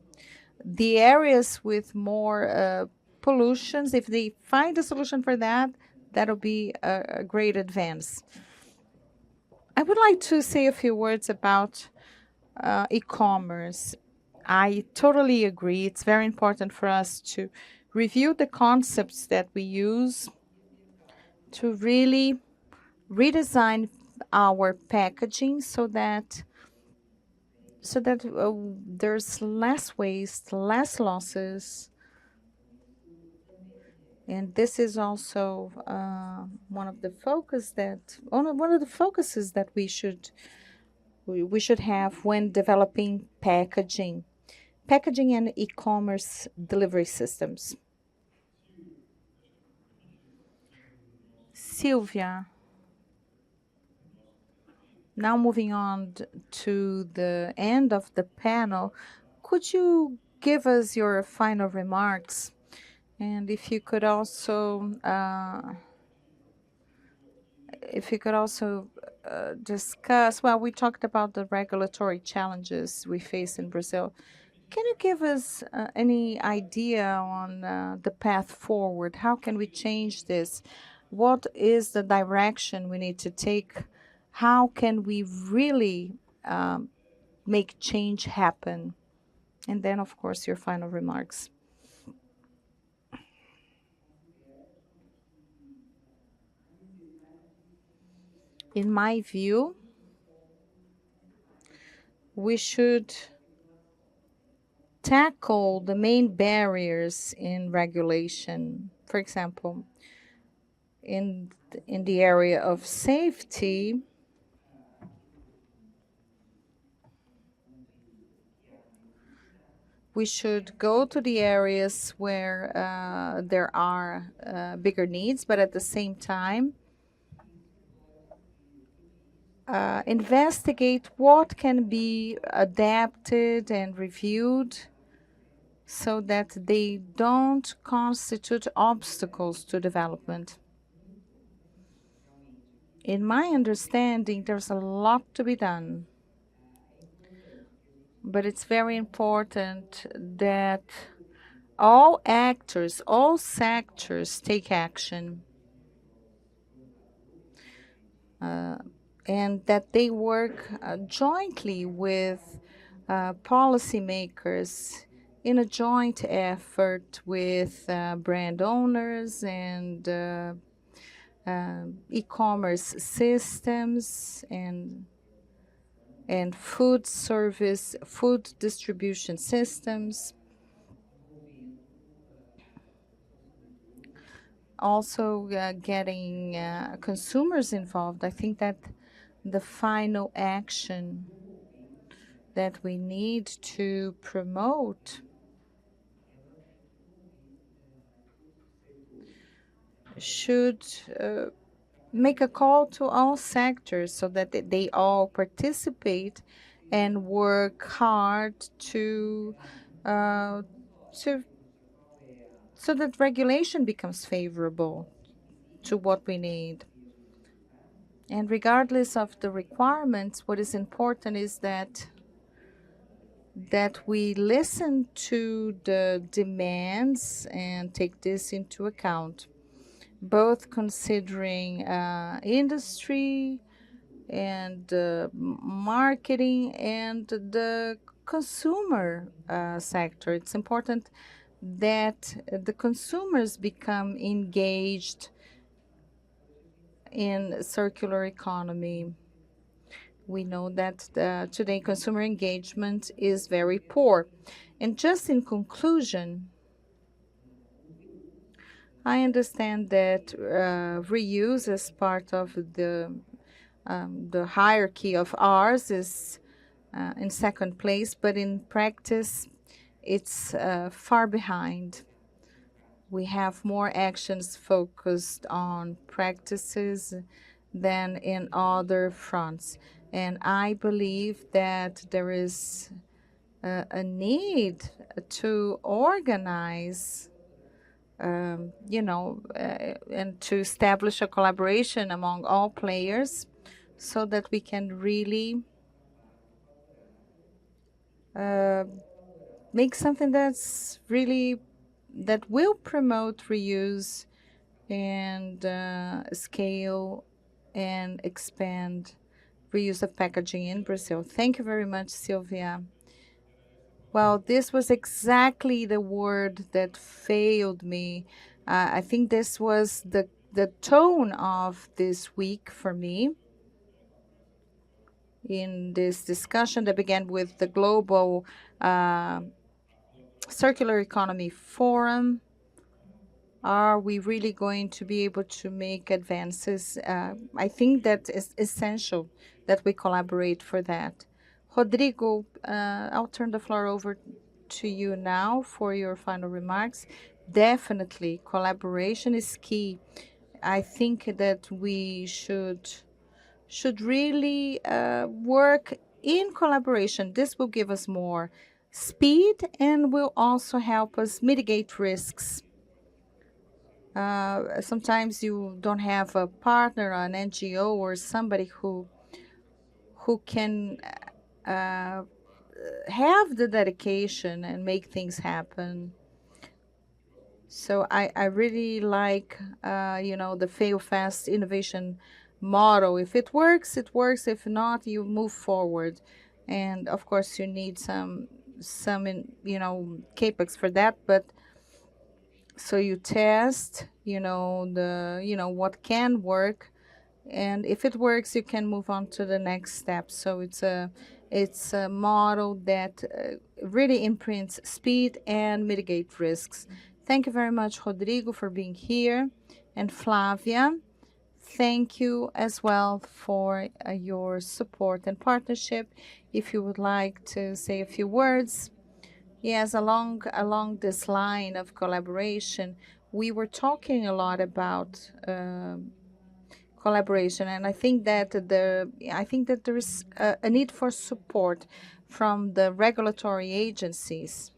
the areas with more pollutions, if they find a solution for that, that'll be a great advance. I would like to say a few words about e-commerce. I totally agree. It's very important for us to review the concepts that we use to really redesign our packaging so that there's less waste, less losses. And this is also one of the focuses that we should have when developing packaging and e-commerce delivery systems. Sílvia, now moving on to the end of the panel, could you give us your final remarks? And if you could also discuss, well, we talked about the regulatory challenges we face in Brazil. Can you give us any idea on the path forward? How can we change this? What is the direction we need to take? How can we really make change happen? And then, of course, your final remarks. In my view, we should tackle the main barriers in regulation. For example, in the area of safety, we should go to the areas where there are bigger needs, but at the same time, investigate what can be adapted and reviewed so that they don't constitute obstacles to development. In my understanding, there's a lot to be done, but it's very important that all actors, all sectors take action, and that they work jointly with policymakers in a joint effort with brand owners and e-commerce systems and food distribution systems. Also getting consumers involved. I think that the final action that we need to promote should make a call to all sectors so that they all participate and work hard so that regulation becomes favorable to what we need. And regardless of the requirements, what is important is that we listen to the demands and take this into account, both considering industry and marketing and the consumer sector. It's important that the consumers become engaged in circular economy. We know that today consumer engagement is very poor. And just in conclusion, I understand that reuse as part of the hierarchy of ours is in second place, but in practice, it's far behind. We have more actions focused on practices than in other fronts. And I believe that there is a need to organize, and to establish a collaboration among all players so that we can really make something that's really, that will promote reuse and scale and expand reuse of packaging in Brazil. Thank you very much, Sílvia. Well, this was exactly the word that failed me. I think this was the tone of this week for me in this discussion that began with the Global Circular Economy Forum. Are we really going to be able to make advances? I think that it's essential that we collaborate for that. Rodrigo, I'll turn the floor over to you now for your final remarks. Definitely, collaboration is key. I think that we should really work in collaboration. This will give us more speed and will also help us mitigate risks. Sometimes you don't have a partner, an NGO, or somebody who can have the dedication and make things happen. So I really like, the fail fast innovation model. If it works, it works. If not, you move forward. And of course, you need some capex for that. But so you test, what can work, and if it works, you can move on to the next step. So it's a model that really imprints speed and mitigate risks. Thank you very much, Rodrigo, for being here, and Flavia, thank you as well for your support and partnership. If you would like to say a few words. Yes, along this line of collaboration, we were talking a lot about collaboration, and I think that there is a need for support from the regulatory agencies.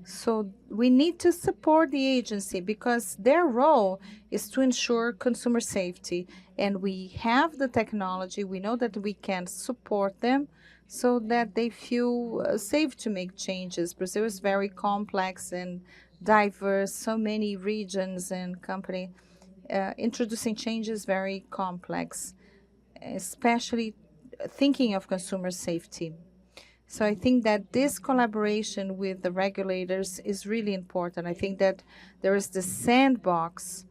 So we need to support the agency because their role is to ensure consumer safety, and we have the technology. We know that we can support them so that they feel safe to make changes. Brazil is very complex and diverse, so many regions and company. Introducing change is very complex, especially thinking of consumer safety. So I think that this collaboration with the regulators is really important. I think that there is the sandbox.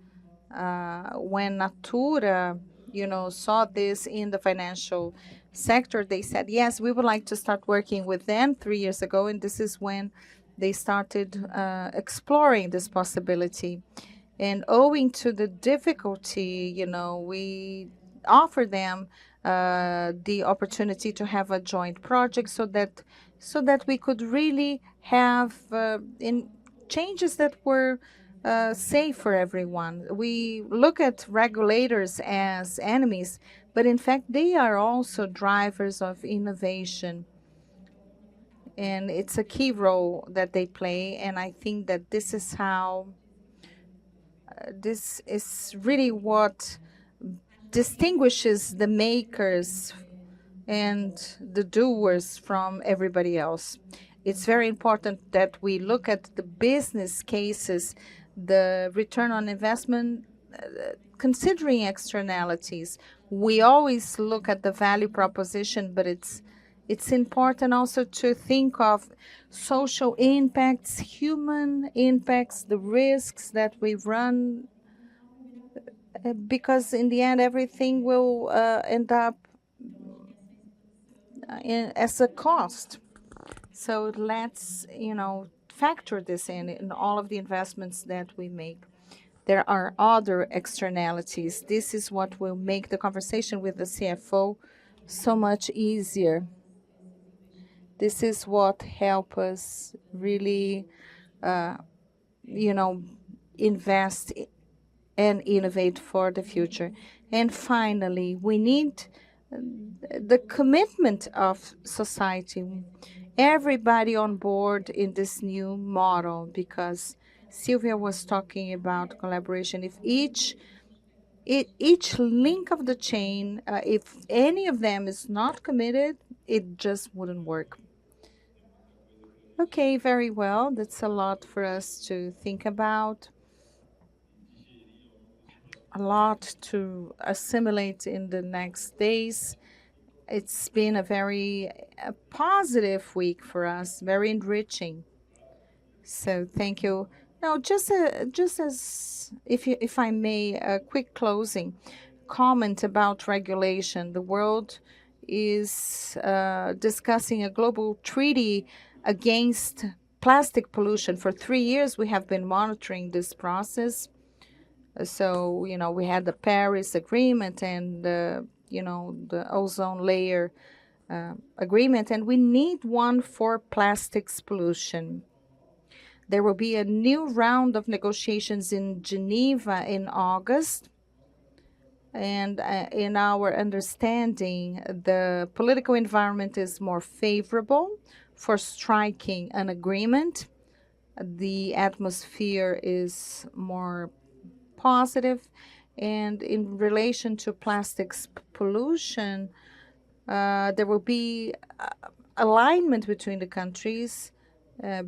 When Natura, saw this in the financial sector, they said, yes, we would like to start working with them 3 years ago, and this is when they started exploring this possibility. And owing to the difficulty, we offer them the opportunity to have a joint project so that we could really have in changes that were safe for everyone. We look at regulators as enemies, but in fact they are also drivers of innovation. And it's a key role that they play, and I think that this is how this is really what distinguishes the makers and the doers from everybody else. It's very important that we look at the business cases, the return on investment, considering externalities. We always look at the value proposition, but it's important also to think of social impacts, human impacts, the risks that we run, because in the end, everything will end up as a cost. So let's, factor this in all of the investments that we make. There are other externalities. This is what will make the conversation with the CFO so much easier. This is what help us really, invest and innovate for the future. And finally, we need the commitment of society, everybody on board in this new model, because Sílvia was talking about collaboration. If each link of the chain, if any of them is not committed, it just wouldn't work. Okay, very well. That's a lot for us to think about, a lot to assimilate in the next days. It's been a very positive week for us, very enriching. So thank you. Now, just as if I may, a quick closing comment about regulation. The world is discussing a global treaty against plastic pollution. For 3 years, we have been monitoring this process. So, we had the Paris Agreement and, the ozone layer agreement, and we need one for plastics pollution. There will be a new round of negotiations in Geneva in August. And in our understanding, the political environment is more favorable for striking an agreement. The atmosphere is more positive. And in relation to plastics pollution, there will be alignment between the countries.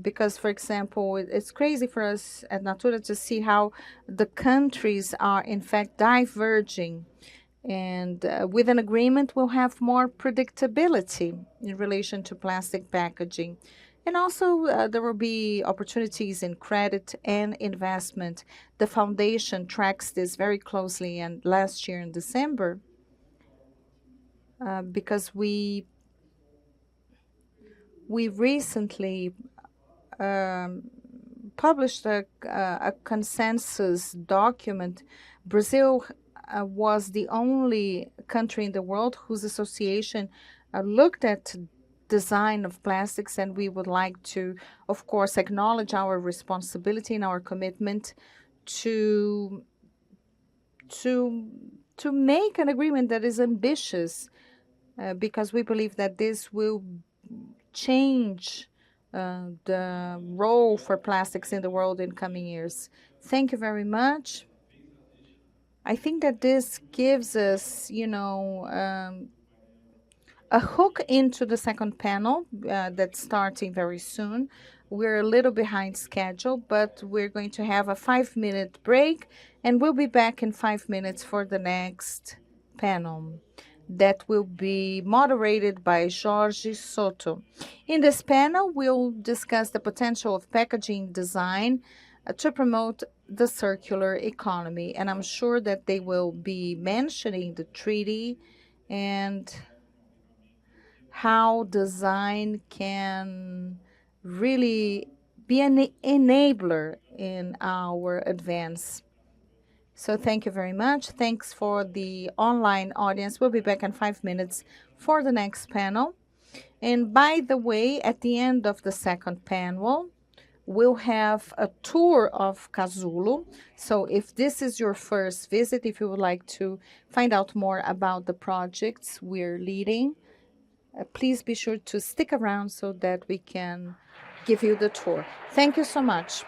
Because, for example, it's crazy for us at Natura to see how the countries are, in fact, diverging. And with an agreement, we'll have more predictability in relation to plastic packaging. And also, there will be opportunities in credit and investment. The foundation tracks this very closely, and last year in December, because we recently published a consensus document. Brazil was the only country in the world whose association looked at design of plastics, and we would like to, of course, acknowledge our responsibility and our commitment to make an agreement that is ambitious, because we believe that this will change the role for plastics in the world in coming years. Thank you very much. I think that this gives us, a hook into the second panel that's starting very soon. We're a little behind schedule, but we're going to have a 5-minute break, and we'll be back in 5 minutes for the next panel that will be moderated by Jorge Soto. In this panel, we'll discuss the potential of packaging design to promote the circular economy. And I'm sure that they will be mentioning the treaty and how design can really be an enabler in our advance. So thank you very much. Thanks for the online audience. We'll be back in 5 minutes for the next panel. And by the way, at the end of the second panel, we'll have a tour of Cazoolo. So if this is your first visit, if you would like to find out more about the projects we're leading, please be sure to stick around so that we can give you the tour. Thank you so much.